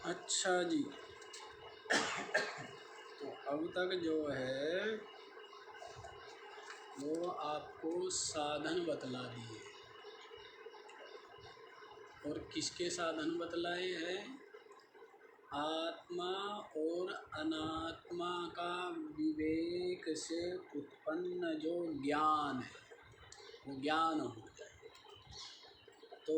अच्छा जी, तो अब तक जो है वो आपको साधन बतला दिए, और किसके साधन बतलाए हैं? आत्मा और अनात्मा का विवेक से उत्पन्न जो ज्ञान है वो ज्ञान हो जाए। तो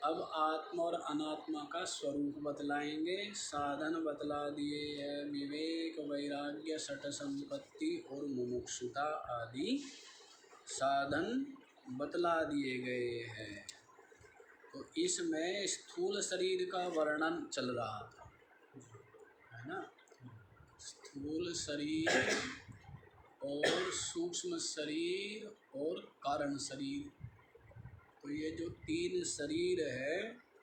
अब आत्मा और अनात्मा का स्वरूप बतलाएंगे, साधन बतला दिए हैं, विवेक, वैराग्य, सठ संपत्ति और मुमुक्षुता आदि साधन बतला दिए गए हैं। तो इसमें स्थूल शरीर का वर्णन चल रहा था, है ना। स्थूल शरीर और सूक्ष्म शरीर और कारण शरीर, तो ये जो तीन शरीर है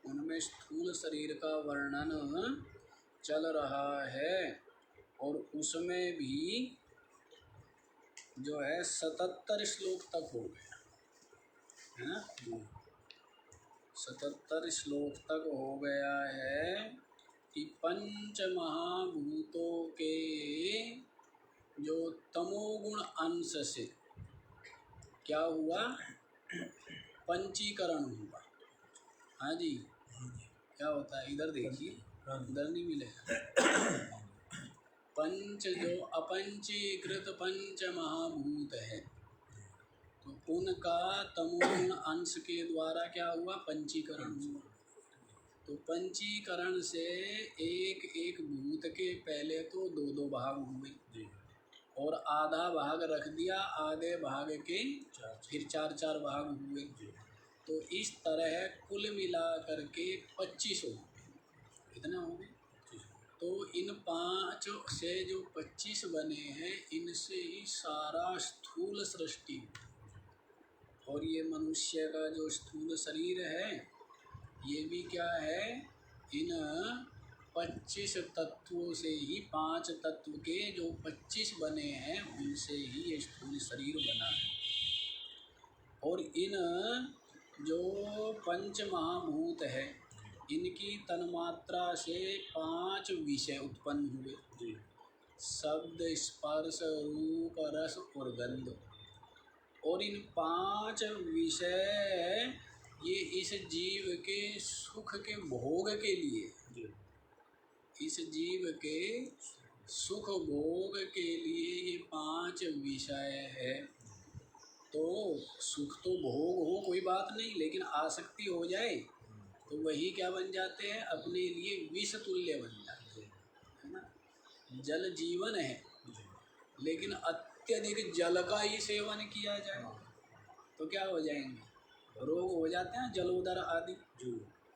उनमें स्थूल शरीर का वर्णन चल रहा है, और उसमें भी जो है 77 श्लोक तक हो गया, है ना। 77 श्लोक तक हो गया है कि पंच महाभूतों के जो तमोगुण अंश से क्या हुआ, पंचीकरण हुआ। हाँ जी, क्या होता है इधर देखिए, इधर नहीं मिलेगा। पंच जो अपंचीकृत पंच महाभूत है, तो उनका तमोगुण अंश के द्वारा क्या हुआ, पंचीकरण हुआ। तो पंचीकरण से एक एक भूत के पहले तो दो दो भाग हुए और आधा भाग रख दिया, आधे भाग के फिर चार चार भाग हुए। तो इस तरह कुल मिला करके 25 हो गए। कितने हो गए? तो इन 5 से जो 25 बने हैं, इनसे ही सारा स्थूल सृष्टि, और ये मनुष्य का जो स्थूल शरीर है ये भी क्या है, इन 25 तत्वों से ही, 5 तत्व के जो 25 बने हैं उनसे ही ये स्थूल शरीर बना है। और इन जो पंच महाभूत है इनकी तन्मात्रा से 5 विषय उत्पन्न हुए, शब्द, स्पर्श, रूप, रस और गंध। और इन 5 विषय ये इस जीव के सुख के भोग के लिए, इस जीव के सुख भोग के लिए ये 5 विषय है। तो सुख तो भोग हो कोई बात नहीं, लेकिन आसक्ति हो जाए तो वही क्या बन जाते हैं, अपने लिए विष तुल्य बन जाते हैं, है ना। जल जीवन है, लेकिन अत्यधिक जल का ही सेवन किया जाए तो क्या हो जाएंगे, रोग हो जाते हैं, जलोदर आदि।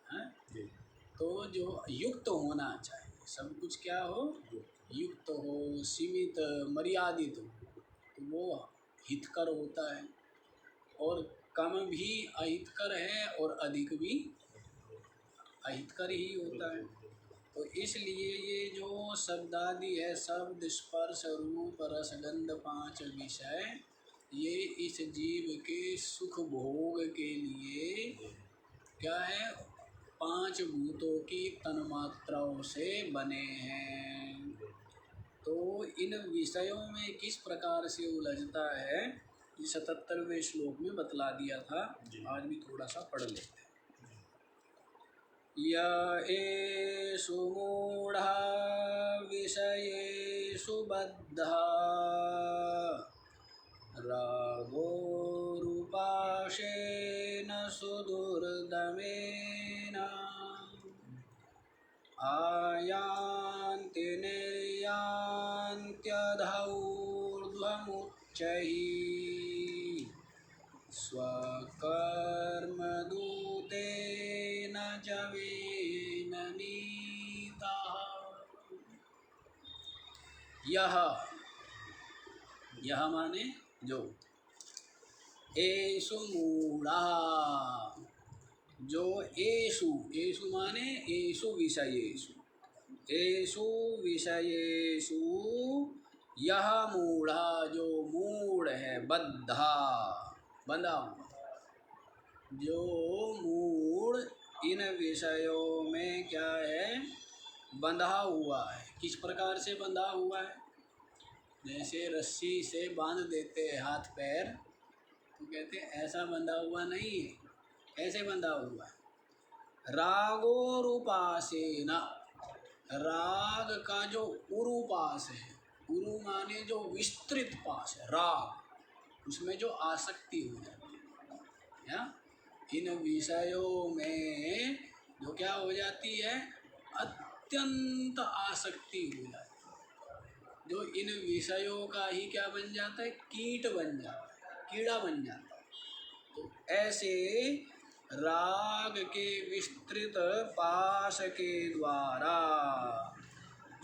हैं? तो जो युक्त होना चाहिए, सब कुछ क्या हो, युक्त हो, सीमित, मर्यादित हो, तो वो हितकर होता है। और कम भी अहितकर है और अधिक भी अहितकर ही होता है। तो इसलिए ये जो शब्दादि है, शब्द, स्पर्श, रूप, रस, गंध, 5 विषय, ये इस जीव के सुख भोग के लिए क्या है, 5 भूतों की तन्मात्राओं से बने हैं। तो इन विषयों में किस प्रकार से उलझता है, 77वें श्लोक में बतला दिया था। आज भी थोड़ा सा पढ़ लेते हैं। य एषु मूढ़ा विषयेषु बद्धा रागोरुपाशेन सुदुर्दमेन आयान्ति निर्यान्त्यधौर्ध्वमुच्चैः स्वकर्मदूतेन जवेन नीताः। यह माने जो, एषु मूढ़ा, जो एषु, एषु माने एषु विषयेषु, एषु विषयेषु यह मूढ़ा, जो मूढ़ है, बद्धा, बंधा हुआ, जो मूढ़ इन विषयों में क्या है, बंधा हुआ है। किस प्रकार से बंधा हुआ है? जैसे रस्सी से बांध देते हैं हाथ पैर, तो कहते हैं ऐसा बंधा हुआ नहीं है, ऐसे बंधा हुआ है। रागोरुपासेन, राग का जो उरुपास है, उरु माने जो विस्तृत पास है, राग उसमें जो आसक्ति हो जाती है या इन विषयों में जो क्या हो जाती है, अत्यंत आसक्ति हो जाती है, जो इन विषयों का ही क्या बन जाता है, कीट बन जाता है, कीड़ा बन जाता है। तो ऐसे राग के विस्तृत पाश के द्वारा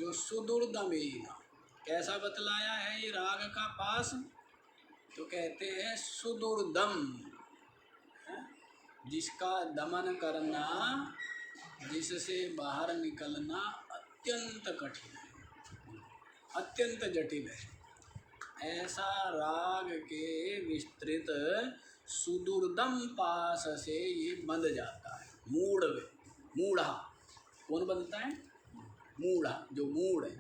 जो सुदुर्दमेन, कैसा बतलाया है ये राग का पाश, तो कहते हैं सुदुर्दम, जिसका दमन करना, जिससे बाहर निकलना अत्यंत कठिन है, अत्यंत जटिल है। ऐसा राग के विस्तृत सुदुर्दम पास से ये बंध जाता है। मूढ़, मूढ़ा कौन बनता है? मूढ़ा, जो मूढ़ है,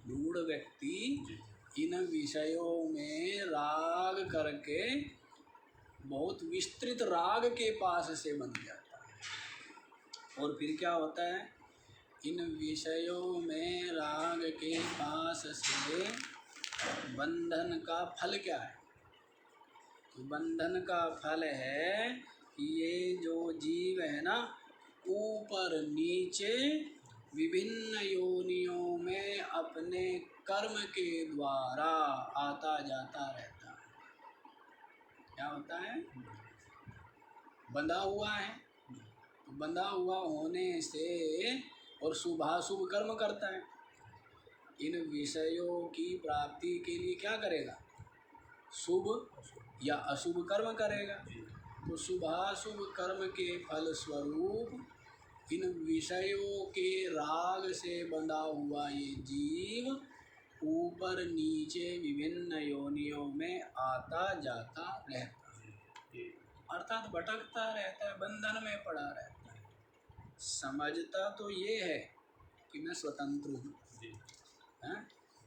मूढ़ व्यक्ति इन विषयों में राग करके बहुत विस्तृत राग के पास से बंध जाता है। और फिर क्या होता है, इन विषयों में राग के पास से बंधन का फल क्या है? तो बंधन का फल है कि ये जो जीव है ना, ऊपर नीचे विभिन्न योनियों में अपने कर्म के द्वारा आता जाता रहता है। क्या होता है? बंधा हुआ है, तो बंधा हुआ होने से और शुभाशुभ कर्म करता है। इन विषयों की प्राप्ति के लिए क्या करेगा? शुभ या अशुभ कर्म करेगा। तो शुभाशुभ कर्म के फल स्वरूप इन विषयों के राग से बंधा हुआ ये जीव ऊपर नीचे विभिन्न योनियों में आता जाता रहता है, अर्थात भटकता रहता है, बंधन में पड़ा रहता है। समझता तो ये है कि मैं स्वतंत्र हूँ,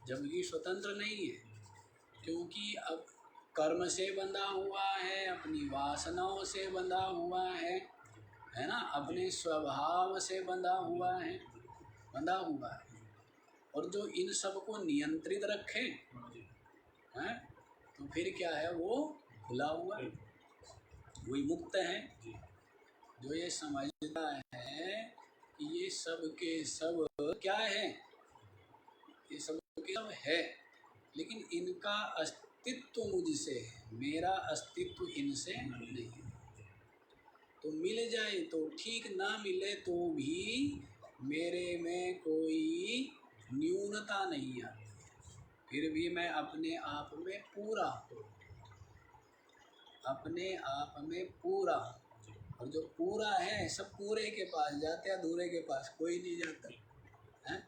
जबकि स्वतंत्र नहीं है, क्योंकि अब कर्म से बंधा हुआ है, अपनी वासनाओं से बंधा हुआ है ना, अपने स्वभाव से बंधा हुआ है, बंधा हुआ है। और जो इन सब को नियंत्रित रखे हैं, तो फिर क्या है, वो खुला हुआ है, वही मुक्त है। जो ये समझता है कि ये सब के सब क्या है, ये सब के सब है, लेकिन इनका अस्तित्व मुझसे है, मेरा अस्तित्व इनसे नहीं है। तो मिल जाए तो ठीक, ना मिले तो भी मेरे में कोई न्यूनता नहीं आती, फिर भी मैं अपने आप में पूरा, अपने आप में पूरा। और जो पूरा है सब पूरे के पास जाते हैं, अधूरे के पास कोई नहीं जाता है।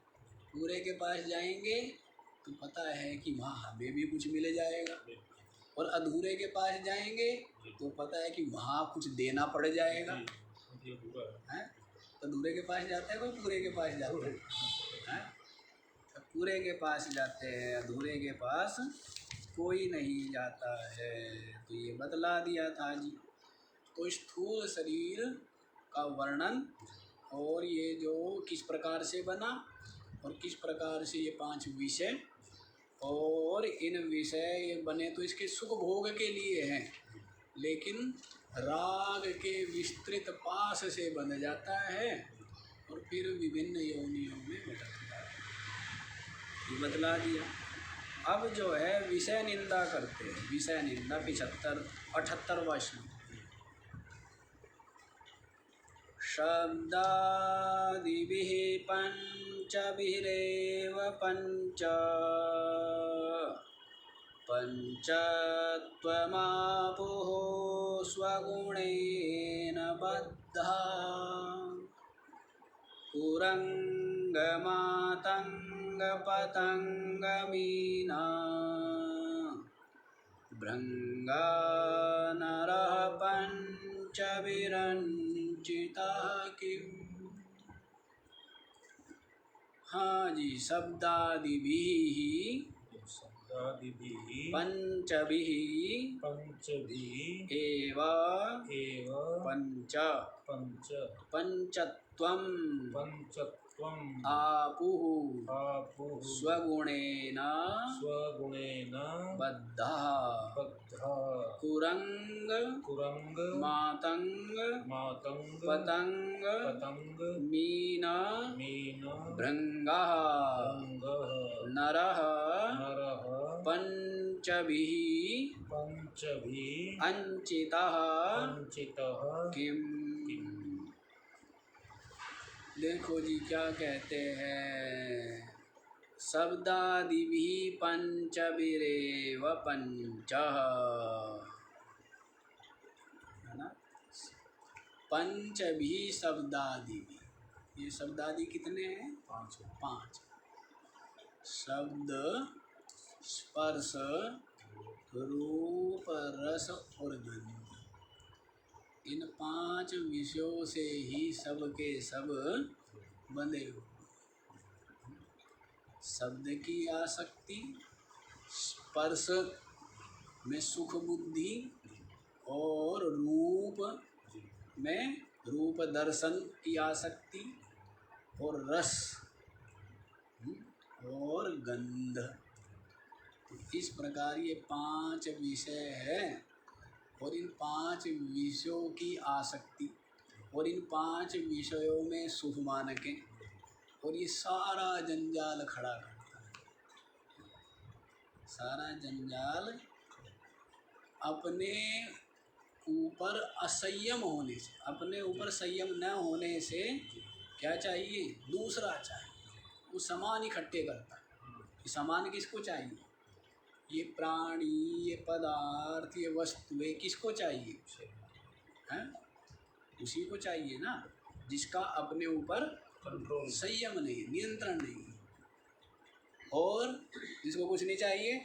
पूरे के पास जाएंगे तो पता है कि वहाँ हमें भी कुछ मिल जाएगा, और अधूरे के पास जाएंगे तो पता है कि वहाँ कुछ देना पड़ जाएगा। हैं? अधूरे के पास जाता है कोई, पूरे के पास जाता है? तो पूरे के पास जाते हैं, अधूरे के पास कोई नहीं जाता है। तो ये बतला दिया था जी। तो स्थूल शरीर का वर्णन, और ये जो किस प्रकार से बना और किस प्रकार से ये 5 विषय, और इन विषय ये बने तो इसके सुख भोग के लिए हैं, लेकिन राग के विस्तृत पास से बन जाता है और फिर विभिन्न योनियों में भटकता है। ये बतला दिया। अब जो है विषय निंदा करते हैं, विषय निंदा 78वां श्लोक। शब्दादिभिः पंचभिरेव पंच पंचत्वमापुः स्वगुणेन बद्धा कुरंगमातंगपतंगमीना भृंगानरः पंचभिरेव पंचभिरंचिता किम। हाँ जी, शब्दादिभिः पंचभिः एव पंचत्वम् आपुः स्वगुणेन बद्धः कुरंग मातंग पतंग मीन भृंगः नरः पंचभिः अंचितः किम। देखो जी क्या कहते हैं, शब्दादिभिः पंचभिरेव पंचः, है ना। पंचभिः शब्दादिभिः, ये शब्दादि कितने हैं? पांच। शब्द, स्पर्श, रूप, रस और गंध, इन पांच विषयों से ही सब के सब बंधे हुए। शब्द की आसक्ति, स्पर्श में सुख बुद्धि, और रूप में रूप दर्शन की आसक्ति, और रस और गंध। इस प्रकार ये पांच विषय है, और इन पांच विषयों की आसक्ति, और इन पांच विषयों में सुख मानके, और ये सारा जंजाल खड़ा करता है। सारा जंजाल अपने ऊपर असंयम होने से, अपने ऊपर संयम न होने से क्या चाहिए? दूसरा चाहिए। वो सामान इकट्ठे करता है। ये सामान किसको चाहिए? ये प्राणी, ये पदार्थ, ये वस्तुएं किसको चाहिए? हैं? उसी को चाहिए ना जिसका अपने ऊपर संयम नहीं, नियंत्रण नहीं। और जिसको कुछ नहीं चाहिए,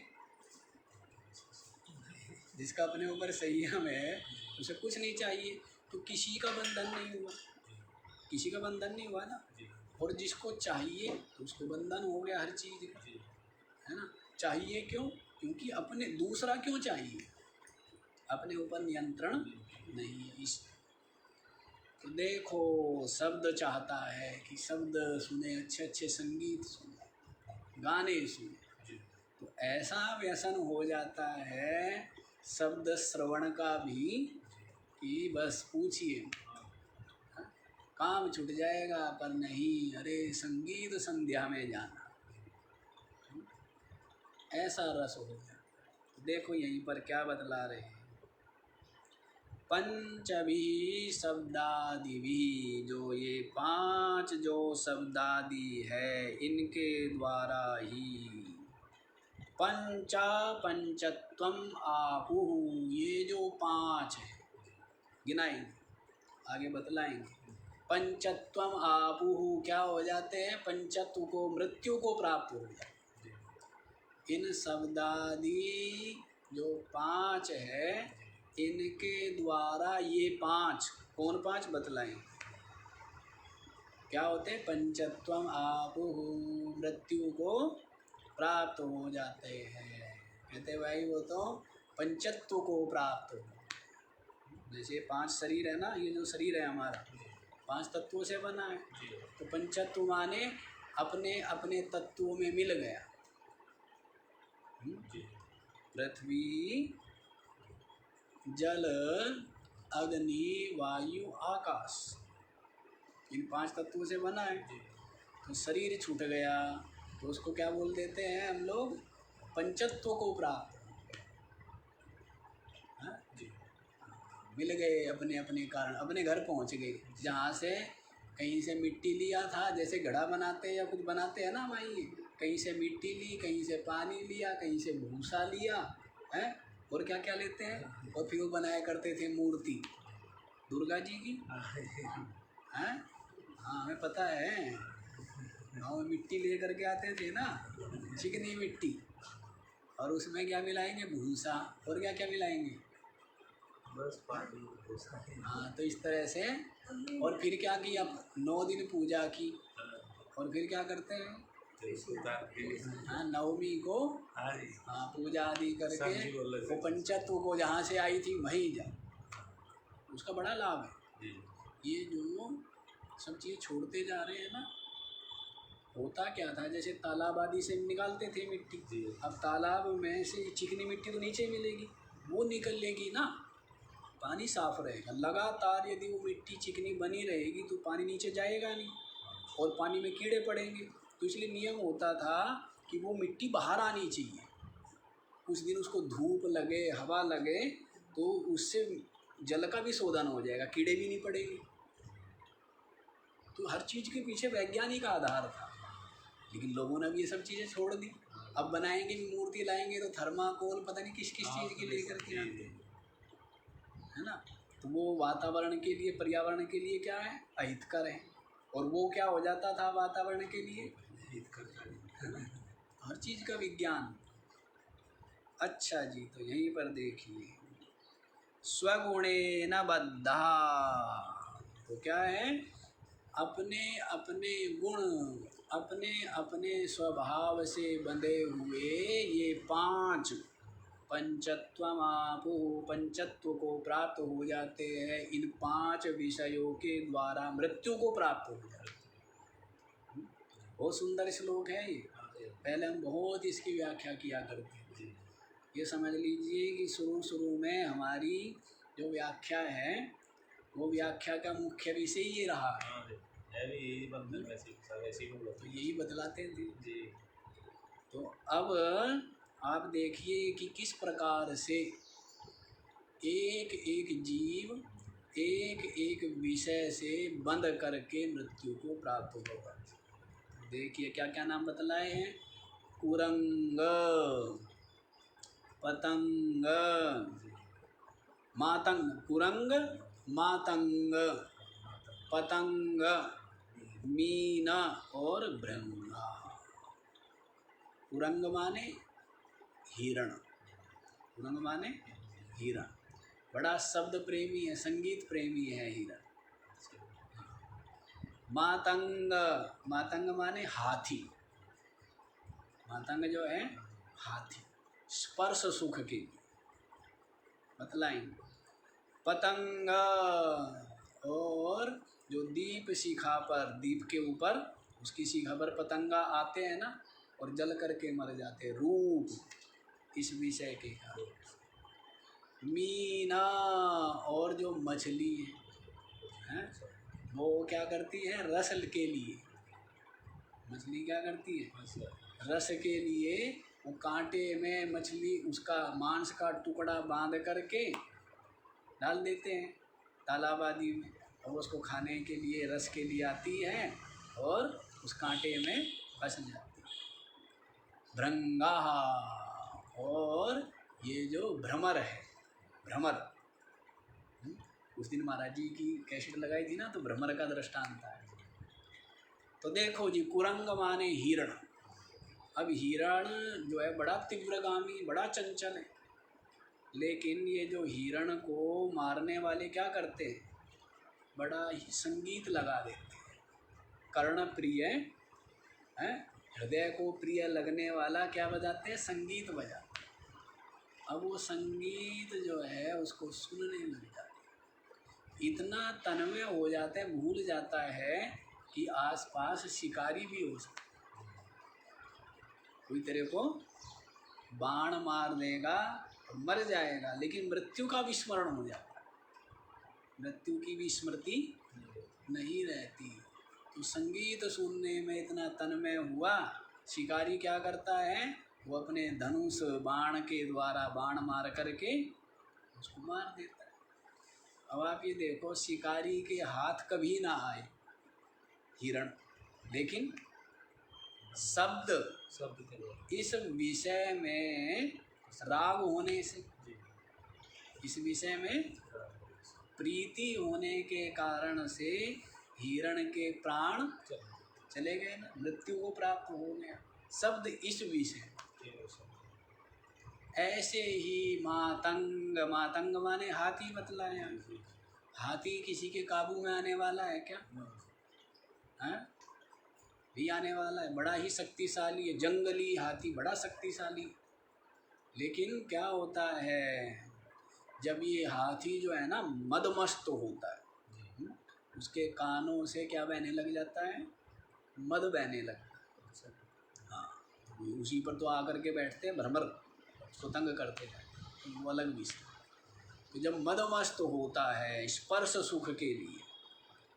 जिसका अपने ऊपर संयम है, उसे कुछ नहीं चाहिए, तो किसी का बंधन नहीं हुआ, किसी का बंधन नहीं हुआ ना। और जिसको चाहिए तो उसको बंधन हो गया हर चीज का, है ना। चाहिए क्यों? क्योंकि अपने, दूसरा क्यों चाहिए? अपने ऊपर नियंत्रण नहीं है। इस तो देखो, शब्द चाहता है कि शब्द सुने, अच्छे अच्छे संगीत सुने, गाने सुने, तो ऐसा व्यसन हो जाता है शब्द श्रवण का भी कि बस पूछिए, काम छूट जाएगा। पर नहीं, अरे संगीत संध्या में जाना, ऐसा रस हो गया। देखो यहीं पर क्या बतला रहे हैं, पंचभिः शब्दादिभिः, जो ये पांच जो शब्दादि है, इनके द्वारा ही पंचत्वम आपुः, ये जो पांच है गिनाएंगे, आगे बतलाएंगे। पंचत्वम आपुः क्या हो जाते हैं? पंचत्व को, मृत्यु को प्राप्त हो जाते हैं। इन शब्दादि जो पांच है, इनके द्वारा ये पांच, कौन पांच बतलाएं? क्या होते हैं? पंचत्वम आपुः, मृत्यु को प्राप्त हो जाते हैं। कहते भाई वो तो पंचत्व को प्राप्त हो। जैसे पांच शरीर है ना, ये जो शरीर है हमारा पांच तत्वों से बना है, तो पंचत्व माने अपने अपने तत्वों में मिल गया। पृथ्वी, जल, अग्नि, वायु, आकाश, इन पांच तत्वों से बना है। तो शरीर छूट गया तो उसको क्या बोल देते हैं हम लोग? पंचत्व को प्राप्त। मिल गए अपने अपने कारण, अपने घर पहुंच गए। जहाँ से कहीं से मिट्टी लिया था, जैसे घड़ा बनाते हैं या कुछ बनाते हैं ना भाई, कहीं से मिट्टी ली, कहीं से पानी लिया, कहीं से भूसा लिया है, और क्या क्या लेते हैं, और फिर वो बनाया करते थे मूर्ति दुर्गा जी की, हैं? हाँ हमें पता है, गाँव में मिट्टी ले करके आते थे ना, चिकनी मिट्टी, और उसमें क्या मिलाएंगे? भूसा, और क्या क्या मिलाएंगे? बस पानी। हाँ, तो इस तरह से। और फिर क्या किया, 9 दिन पूजा की, और फिर क्या करते हैं, हाँ, नवमी को हाँ पूजा आदि करके वो पंचत्व को जहाँ से आई थी वहीं जा, उसका बड़ा लाभ है। ये जो सब चीज़ छोड़ते जा रहे हैं ना, होता क्या था, जैसे तालाब आदि से निकालते थे मिट्टी, अब तालाब में से चिकनी मिट्टी तो नीचे मिलेगी, वो निकलेगी ना, पानी साफ रहेगा। लगातार यदि वो मिट्टी चिकनी बनी रहेगी तो पानी नीचे जाएगा नहीं, और पानी में कीड़े पड़ेंगे। तो इसलिए नियम होता था कि वो मिट्टी बाहर आनी चाहिए, कुछ दिन उसको धूप लगे, हवा लगे, तो उससे जल का भी शोधन हो जाएगा, कीड़े भी नहीं पड़ेंगे। तो हर चीज़ के पीछे वैज्ञानिक आधार था, लेकिन लोगों ने भी ये सब चीज़ें छोड़ दी। अब बनाएंगे भी, मूर्ति लाएंगे तो थर्माकोल पता नहीं किस किस चीज़ की लेकर के आते हैं, है ना। तो वो वातावरण के लिए, पर्यावरण के लिए क्या है, अहितकर है। और वो क्या हो जाता था वातावरण के लिए, है ना, हर चीज़ का विज्ञान। अच्छा जी, तो यहीं पर देखिए, स्वगुणेन बद्धा, तो क्या है, अपने अपने गुण, अपने अपने स्वभाव से बंधे हुए ये 5 पंचत्वमापु, पंचत्व को प्राप्त हो जाते हैं। इन 5 विषयों के द्वारा मृत्यु को प्राप्त हो जाते हैं। बहुत सुंदर श्लोक है ये, पहले हम बहुत इसकी व्याख्या किया करते थे। ये समझ लीजिए कि शुरू में हमारी जो व्याख्या है, वो व्याख्या का मुख्य विषय ये रहा है। तो यही बतलाते थे। तो अब आप देखिए कि किस प्रकार से एक एक जीव एक एक विषय से बंध करके मृत्यु को प्राप्त होगा। देखिए क्या क्या नाम बतलाए हैं, कुरंग, पतंग, मातंग, कुरंग, मातंग, पतंग, मीना और भृंगा। कुरंग माने हिरण, कुरंग माने हिरण, बड़ा शब्द प्रेमी है, संगीत प्रेमी है हिरण। मातंग, मातंग माने हाथी, मातंग जो है हाथी, स्पर्श सुख के लिए बतलाएंगे। पतंग, और जो दीप शिखा पर, दीप के ऊपर उसकी शिखा पर पतंगा आते हैं ना, और जल करके मर जाते हैं, रूप इस विषय के कारण। मीना, और जो मछली है, वो क्या करती है, रस के लिए, मछली क्या करती है, रस के लिए वो कांटे में मछली उसका मांस का टुकड़ा बांध करके डाल देते हैं तालाब आदि में, और उसको खाने के लिए, रस के लिए आती है और उस कांटे में फंस जाती है। भृंगा, और ये जो भ्रमर है, भ्रमर, उस दिन महाराज जी की कैसेट लगाई थी ना, तो भ्रमर का दृष्टांत है। तो देखो जी, कुरंग माने हिरण। अब हिरण जो है बड़ा तीव्रगामी, बड़ा चंचल है, लेकिन ये जो हिरण को मारने वाले क्या करते हैं, बड़ा ही संगीत लगा देते हैं, कर्ण प्रिय है, हृदय को प्रिय लगने वाला क्या बजाते हैं, संगीत बजाते हैं। अब वो संगीत जो है उसको सुनने लग जाते, इतना तन्मय हो जाता है, भूल जाता है कि आसपास शिकारी भी हो सकता, कोई तेरे को बाण मार देगा, मर जाएगा, लेकिन मृत्यु का विस्मरण हो जाता है, मृत्यु की भी स्मृति नहीं रहती। तो संगीत सुनने में इतना तन्मय हुआ, शिकारी क्या करता है, वो अपने धनुष बाण के द्वारा बाण मार करके उसको मार देता है। अब आप ये देखो, शिकारी के हाथ कभी ना आए हिरण, लेकिन शब्द इस विषय में राग होने से, इस विषय में प्रीति होने के कारण से हिरण के प्राण चले गए ना, मृत्यु को प्राप्त हो गया। शब्द इस विषय, ऐसे ही मातंग, मातंग माने हाथी बतलाया। हाथी किसी के काबू में आने वाला है क्या? हैं? भी आने वाला है, बड़ा ही शक्तिशाली है, जंगली हाथी बड़ा शक्तिशाली। लेकिन क्या होता है, जब ये हाथी जो है ना मदमस्त होता है, उसके कानों से क्या बहने लग जाता है? मद बहने लगता है। हाँ, उसी पर तो आकर के बैठते हैं, भरभर उसको तंग करते हैं, वो अलग विषय। तो जब मदमस्त होता है स्पर्श सुख के लिए,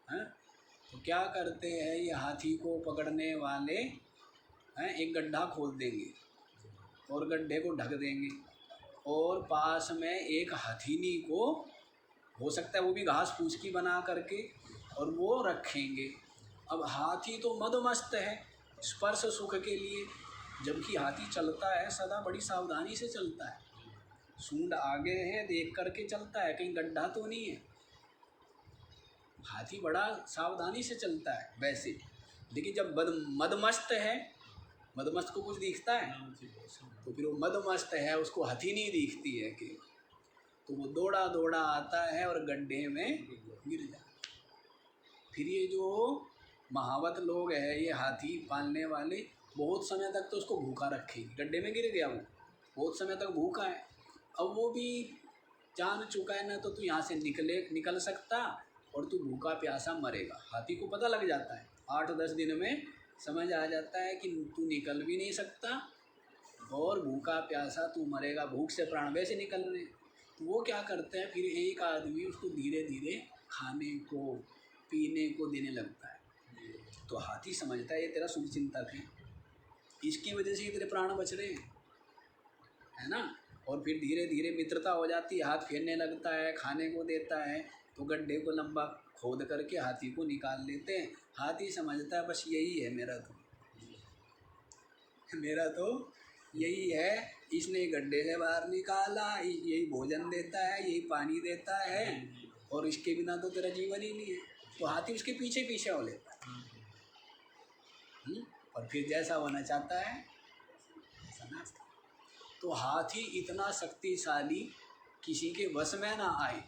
हैं, तो क्या करते हैं ये हाथी को पकड़ने वाले, हैं, एक गड्ढा खोद देंगे और गड्ढे को ढक देंगे और पास में एक हथीनी को, हो सकता है वो भी घास फूस की बना करके, और वो रखेंगे। अब हाथी तो मदमस्त है स्पर्श सुख के लिए, जबकि हाथी चलता है सदा बड़ी सावधानी से चलता है, सूंड आगे है देख करके चलता है, कहीं गड्ढा तो नहीं है। हाथी बड़ा सावधानी से चलता है वैसे, लेकिन जब मदमस्त है, मदमस्त को कुछ दिखता है तो फिर वो मदमस्त है, उसको हथीनी दिखती है कि, तो वो दौड़ा दौड़ा आता है और गड्ढे में गिर जाता है। फिर ये जो महावत लोग हैं, ये हाथी पालने वाले, बहुत समय तक तो उसको भूखा रखेंगे। गड्ढे में गिर गया वो, बहुत समय तक भूखा है, अब वो भी जान चुका है ना, तो तू यहाँ से निकल सकता और तू भूखा प्यासा मरेगा। हाथी को पता लग जाता है, 8-10 दिन में समझ आ जाता है कि तू निकल भी नहीं सकता और भूखा प्यासा तू मरेगा, भूख से प्राण वैसे निकल रहे। तो वो क्या करते हैं, फिर एक आदमी उसको धीरे धीरे खाने को पीने को देने लगता है। तो हाथी समझता है ये तेरा शुभचिंतक है, इसकी वजह से ही तेरे प्राण बच रहे हैं, है ना। और फिर धीरे धीरे मित्रता हो जाती है, हाथ फेरने लगता है, खाने को देता है, तो गड्ढे को लंबा खोद करके हाथी को निकाल लेते हैं। हाथी समझता है बस यही है मेरा तो यही है, इसने गड्ढे से बाहर निकाला, यही भोजन देता है, यही पानी देता है, और इसके बिना तो तेरा जीवन ही नहीं है। तो हाथी उसके पीछे पीछे हो लेता है, और फिर जैसा होना चाहता है ऐसा नाचता है। तो हाथी इतना शक्तिशाली किसी के वश में ना आए,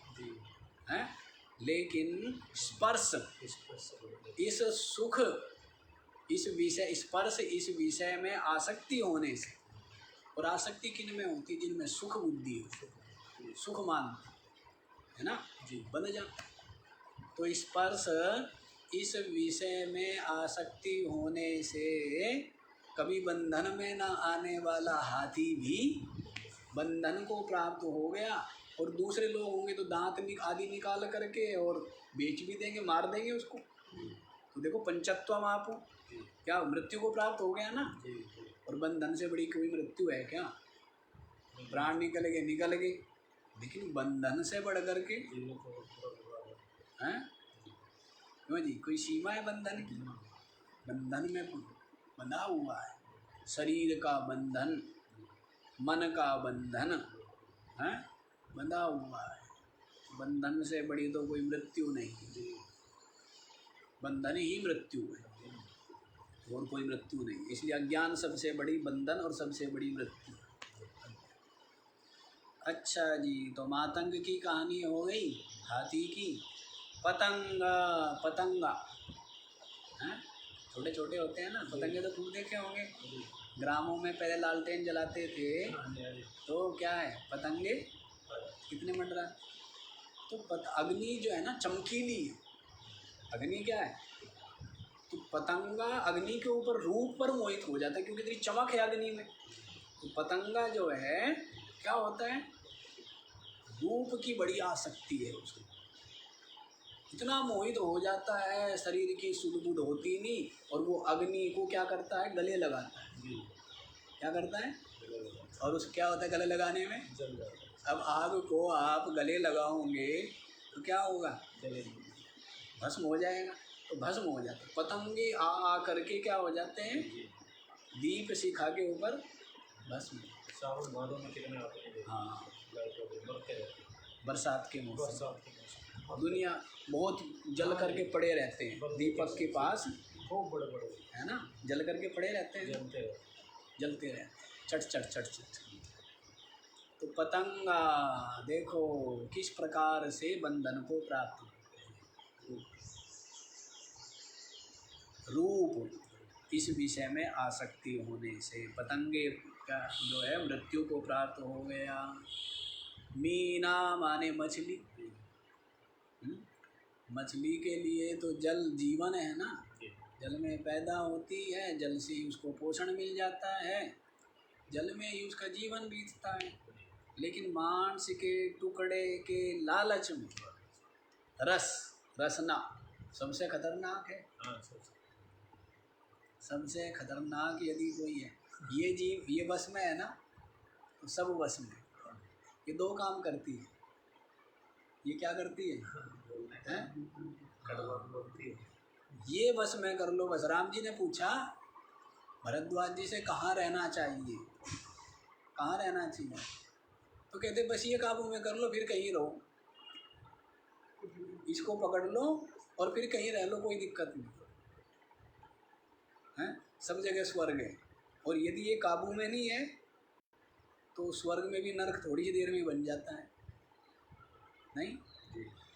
हैं, लेकिन स्पर्श, इस सुख, इस विषय, स्पर्श इस विषय में आसक्ति होने से, और आसक्ति किन में होती है? जिनमें सुख बुद्धि हो, सुख मानते है ना जी, बन जा। तो स्पर्श इस विषय में आसक्ति होने से कभी बंधन में न आने वाला हाथी भी बंधन को प्राप्त हो गया, और दूसरे लोग होंगे तो दांत आदि निकाल करके और बेच भी देंगे, मार देंगे उसको। तो देखो पंचत्वम आपो, क्या मृत्यु को प्राप्त हो गया ना। और बंधन से बड़ी कोई मृत्यु है क्या? प्राण निकल गए, लेकिन बंधन से बढ़ करके हैं क्यों जी? कोई सीमा है बंधन की? बंधन में बंधा हुआ है, शरीर का बंधन, मन का बंधन है, बंधा हुआ है। बंधन से बड़ी तो कोई मृत्यु नहीं, बंधन ही मृत्यु है और कोई मृत्यु नहीं। इसलिए अज्ञान सबसे बड़ी बंधन और सबसे बड़ी मृत्यु। अच्छा जी, तो मातंग की कहानी हो गई, हाथी की। पतंगा हैं, छोटे छोटे होते हैं ना पतंगे, तो खूब देखे होंगे। ग्रामों में पहले लालटेन जलाते थे, तो क्या है, पतंगे कितने मंडरा। तो अग्नि जो है ना चमकीली है, अग्नि क्या है, तो पतंगा अग्नि के ऊपर रूप पर मोहित हो जाता है, क्योंकि इतनी चमक है अग्नि में। तो पतंगा जो है क्या होता है, रूप की बड़ी आसक्ति है उसको, इतना मोहित हो जाता है, शरीर की सुध बुध होती नहीं, और वो अग्नि को क्या करता है, गले लगाता है। क्या करता है, और उस क्या होता है गले लगाने में, अब आग को आप गले लगाओगे तो क्या होगा, भस्म हो जाएगा। तो भस्म हो जाता है। पतंगे आ करके क्या हो जाते हैं, दीप शिखा के ऊपर भस्म। सावन भादों में कितने आते हैं? हाँ, बरसात के मौसम दुनिया बहुत जल करके पड़े रहते हैं दीपक के पास, खूब बड़े बड़े है ना, जल करके पड़े रहते हैं, जलते जलते रहते हैं, चट चट चट चट। तो पतंगा देखो किस प्रकार से बंधन को प्राप्त होते हैं। रूप इस विषय में आसक्ति होने से पतंगे का जो है मृत्यु को प्राप्त हो गया। मीना माने मछली। मछली के लिए तो जल जीवन है ना, जल में पैदा होती है, जल से ही उसको पोषण मिल जाता है, जल में ही उसका जीवन बीतता है। लेकिन मांस के टुकड़े के लालच में रसना सबसे खतरनाक है। सबसे खतरनाक यदि कोई है, ये जीव ये वश में है ना, तो सब वश में। ये दो काम करती है। ये क्या करती है? ये वश में कर लो बस। राम जी ने पूछा भरद्वाज जी से कहाँ रहना चाहिए, कहाँ रहना चाहिए, तो कहते बस ये काबू में कर लो, फिर कहीं रहो, इसको पकड़ लो और फिर कहीं रह लो, कोई दिक्कत नहीं है। सब जगह स्वर्ग है। और यदि ये काबू में नहीं है तो स्वर्ग में भी नरक थोड़ी सी देर में बन जाता है। नहीं,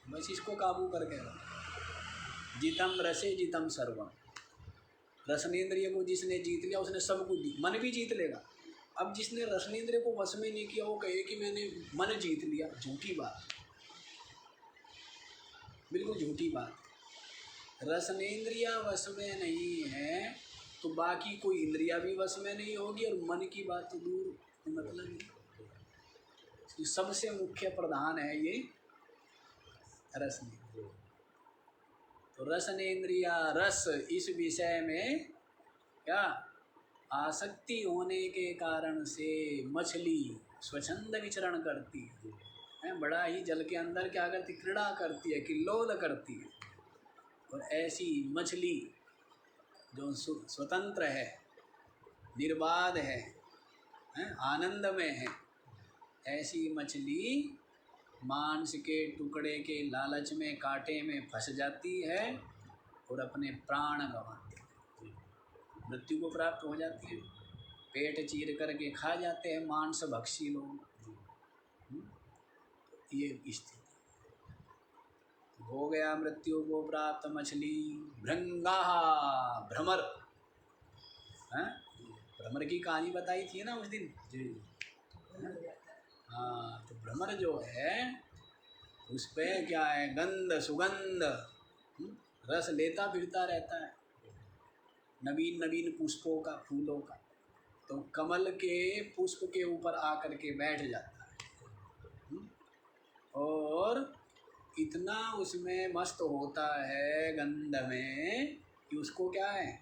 बस इसको काबू करके रहो। जितम रसे जितम सर्वम। रसनेन्द्रिय को जिसने जीत लिया उसने सब कुछ जीत, मन भी जीत लेगा। अब जिसने रसनेन्द्रिय को वश में नहीं किया वो कहे कि मैंने मन जीत लिया, झूठी बात, बिल्कुल झूठी बात। रसनेन्द्रिया वश में नहीं है तो बाकी कोई इंद्रिया भी वश में नहीं होगी, और मन की बात तो दूर, मतलब नहीं। सबसे मुख्य प्रधान है ये रसनेन्द्रिय। तो रसनेन्द्रिया रस इस विषय में क्या आसक्ति होने के कारण से मछली स्वच्छंद विचरण करती है, बड़ा ही जल के अंदर क्या करती, क्रीड़ा करती है, किल्लोल करती है। और ऐसी मछली जो स्वतंत्र है, निर्बाध है, आनंद में है, ऐसी मछली मांस के टुकड़े के लालच में कांटे में फंस जाती है और अपने प्राण गंवाती है, मृत्यु को प्राप्त हो जाती है। पेट चीर करके खा जाते हैं मांस भक्षी लोग। ये स्थिति हो गया मृत्यु को प्राप्त मछली। भृंगा भ्रमर, भ्रमर की कहानी बताई थी ना उस दिन जी। हाँ, तो भ्रमर जो है उस पे क्या है, गंध सुगंध रस लेता फिरता रहता है, नवीन नवीन पुष्पों का, फूलों का। तो कमल के पुष्प के ऊपर आकर के बैठ जाता है और इतना उसमें मस्त होता है गंध में कि उसको क्या है,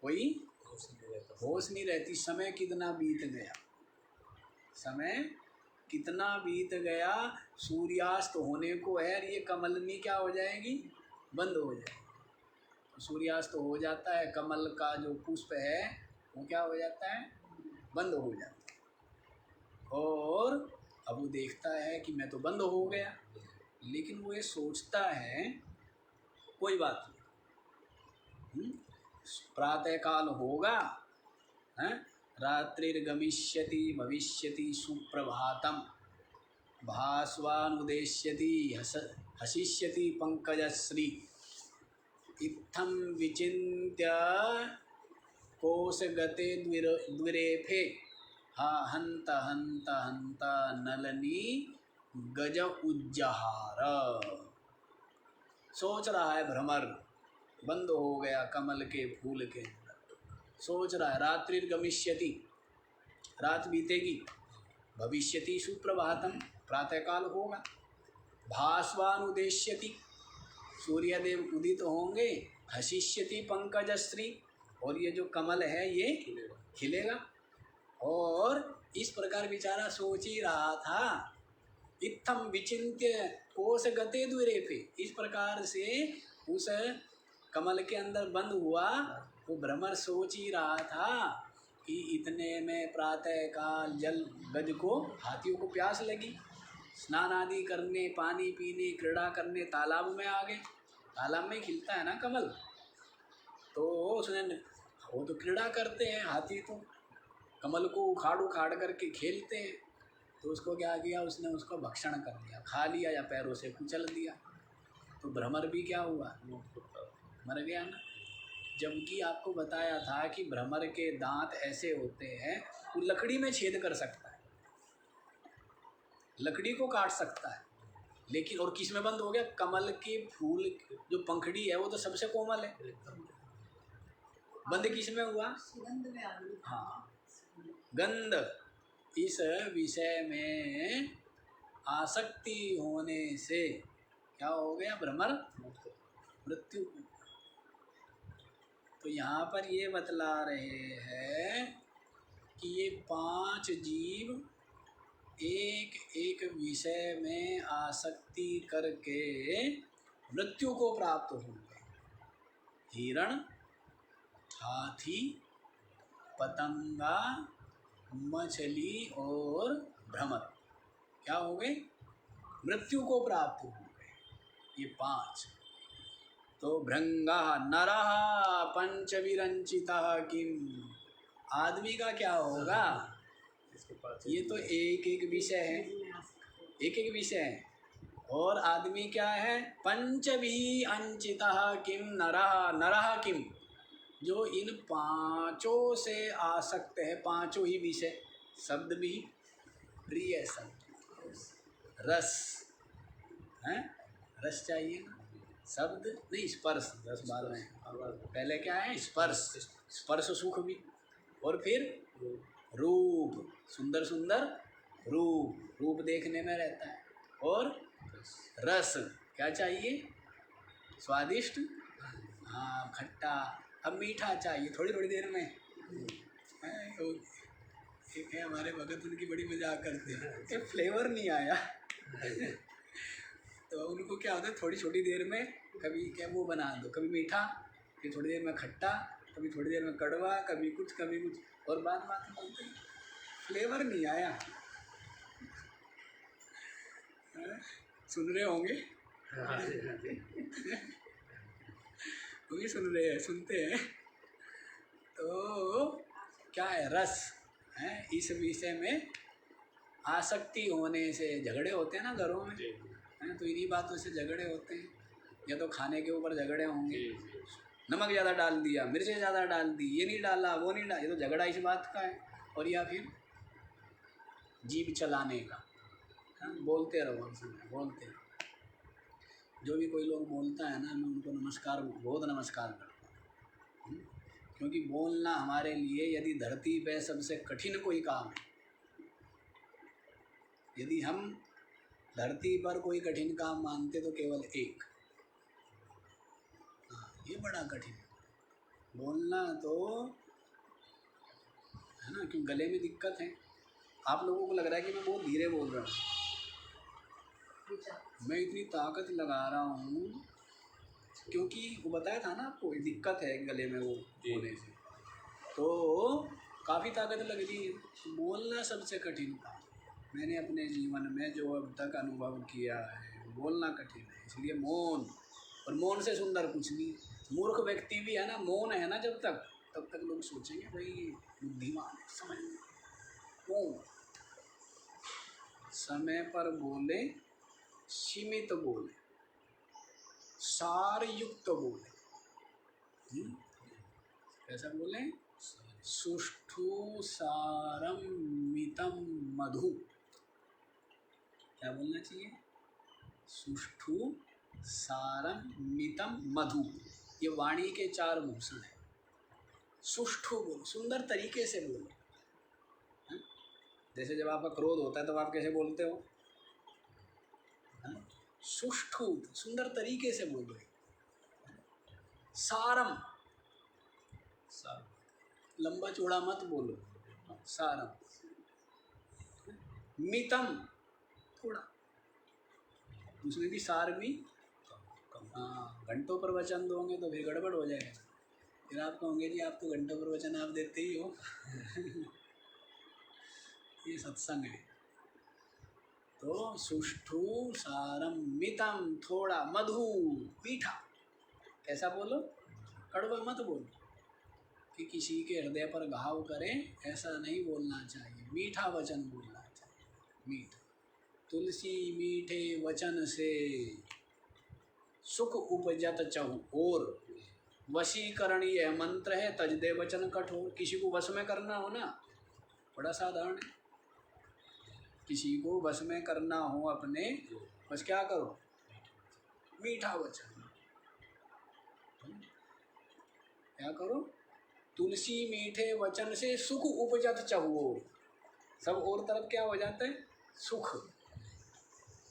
कोई होश नहीं रहती। समय कितना बीत गया, समय कितना बीत गया। सूर्यास्त होने को है, ये कमलनी क्या हो जाएगी, बंद हो जाएगी। सूर्यास्त हो जाता है, कमल का जो पुष्प है वो क्या हो जाता है, बंद हो जाता है। और अब वो देखता है कि मैं तो बंद हो गया, लेकिन वो ये सोचता है कोई बात नहीं, प्रातः काल होगा, रात्रिर्गमिष्यति भविष्यति सुप्रभातम भास्वानुदेश्यति हसिष्यति पंकजश्री। इत्थं विचिन्त्य कोशगते द्विरेफे हा हंत हंत हंत नलनी गज उज्जहार। सोच रहा है भ्रमर, बंद हो गया कमल के फूल के अंदर। सोच रहा है रात्रिर्गमिष्यति, रात बीतेगी, भविष्यति सुप्रभातम, प्रातःकाल होगा, भास्वानुदेश्यति, सूर्यदेव उदित होंगे, हसिष्यति पंकजश्री, और ये जो कमल है ये खिलेगा। और इस प्रकार बेचारा सोच ही रहा था। इत्थम विचिन्त्य कोश गते द्विरेफे, इस प्रकार से उस कमल के अंदर बंद हुआ। वो भ्रमर सोच ही रहा था कि इतने में प्रातः काल जल गज को, हाथियों को प्यास लगी, स्नान आदि करने, पानी पीने, क्रीड़ा करने तालाब में आ गए। तालाब में खिलता है ना कमल, तो उसने, वो तो क्रीड़ा करते हैं हाथी, तो कमल को उखाड़ उखाड़ करके खेलते हैं, तो उसको क्या किया, उसने उसको भक्षण कर लिया, खा लिया या पैरों से कुचल दिया, तो भ्रमर भी क्या हुआ, मर गया ना। जबकि आपको बताया था कि भ्रमर के दांत ऐसे होते हैं, वो लकड़ी में छेद कर सकता है, लकड़ी को काट सकता है, लेकिन और किस में बंद हो गया, कमल के फूल जो पंखड़ी है वो तो सबसे कोमल है, बंद किस में हुआ, हाँ गंध। इस विषय में आसक्ति होने से क्या हो गया, भ्रमर मृत्यु। तो यहाँ पर ये बतला रहे हैं कि ये 5 जीव एक एक विषय में आसक्ति करके मृत्यु को प्राप्त होंगे। हिरण, हाथी, पतंगा, मछली और भ्रमर क्या हो गए, मृत्यु को प्राप्त होंगे, ये 5। तो भृंगा नरः पंचविरंचितः किम, आदमी का क्या होगा, ये तो एक एक विषय है, एक एक विषय है, और आदमी क्या है, पंचभी अंचितः किम नरः, नरः किम, जो इन 5 से आसक्त है, 5 ही विषय, शब्द भी प्रिय शब्द, रस है, रस चाहिए ना, शब्द नहीं, स्पर्श, 10 बार में पहले क्या है, स्पर्श, स्पर्श सुख भी, और फिर रूप, सुंदर सुंदर रूप, रूप देखने में रहता है, और रस क्या चाहिए, स्वादिष्ट, हाँ खट्टा, अब मीठा चाहिए थोड़ी थोड़ी देर में है, तो एक है हमारे भगत, उनकी बड़ी मजाक करते हैं, ये फ्लेवर नहीं आया तो उनको क्या होता है, थोड़ी छोटी देर में कभी क्या वो बना दो, कभी मीठा, फिर थोड़ी देर में खट्टा, कभी थोड़ी देर में कड़वा, कभी कुछ, और बात में बोलते हैं फ्लेवर नहीं आया। सुन रहे होंगे वो भी सुन रहे हैं, सुनते हैं, तो क्या है, रस है, इस विषय में आसक्ति होने से झगड़े होते हैं ना घरों में, हैं, तो इन्हीं बातों से झगड़े होते हैं, या तो खाने के ऊपर झगड़े होंगे, नमक ज़्यादा डाल दिया, मिर्चें ज़्यादा डाल दी, ये नहीं डाला, वो नहीं डाला, ये तो झगड़ा इस बात का है, और या फिर जीभ चलाने का, हाँ, बोलते रहो, बोलते रहो। जो भी कोई लोग बोलता है ना, मैं उनको नमस्कार, बहुत नमस्कार करता हूँ, क्योंकि बोलना हमारे लिए यदि धरती पे सबसे कठिन कोई काम है, यदि हम धरती पर कोई कठिन काम मानते तो केवल एक, हाँ ये बड़ा कठिन बोलना, तो है ना, क्यों गले में दिक्कत है। आप लोगों को लग रहा है कि मैं बहुत धीरे बोल रहा हूँ, मैं इतनी ताकत लगा रहा हूँ क्योंकि वो बताया था ना आपको, दिक्कत है गले में वो बोलने से, तो काफ़ी ताकत लग रही है। बोलना सबसे कठिन काम, मैंने अपने जीवन में जो अब तक अनुभव किया है, बोलना कठिन है, इसलिए मौन, और मौन से सुंदर कुछ नहीं। मूर्ख व्यक्ति भी है ना, मौन है ना जब तक, तब तक लोग सोचेंगे भाई बुद्धिमान है, समझ में। मौन, समय पर बोले, सीमित बोले, सार युक्त बोले, कैसा बोले, सुष्ठु सारम मितम मधु, क्या बोलना चाहिए, सुष्ठु सारम मितम मधु, ये वाणी के 4 भूषण है। सुष्ठु बोलो, सुंदर तरीके से बोलो, जैसे जब आपका क्रोध होता है तब आप कैसे बोलते हो, सुष्ठु, सुंदर तरीके से बोलो। सारम, लंबा चौड़ा मत बोलो, सारम। मितम, थोड़ा, उसमें भी सार भी, हाँ घंटों पर वचन दोगे तो फिर गड़बड़ हो जाएगा, फिर आप कहोगे जी आप तो घंटों पर वचन आप देते ही हो ये सत्संग है। तो सुष्ठु सारम मितम, थोड़ा, मधु, मीठा, ऐसा बोलो, कड़वा मत बोलो, कि किसी के हृदय पर घाव करें, ऐसा नहीं बोलना चाहिए। मीठा वचन बोलना चाहिए। मीठा, तुलसी मीठे वचन से सुख उपजत चहु और, वशीकरण यह मंत्र है तज दे वचन कठोर। किसी को वश में करना हो ना, बड़ा साधारण है। किसी को वश में करना हो अपने, बस क्या करो, मीठा वचन। क्या करो, तुलसी मीठे वचन से सुख उपजत चहुओ। सब और तरफ क्या हो जाता है, सुख।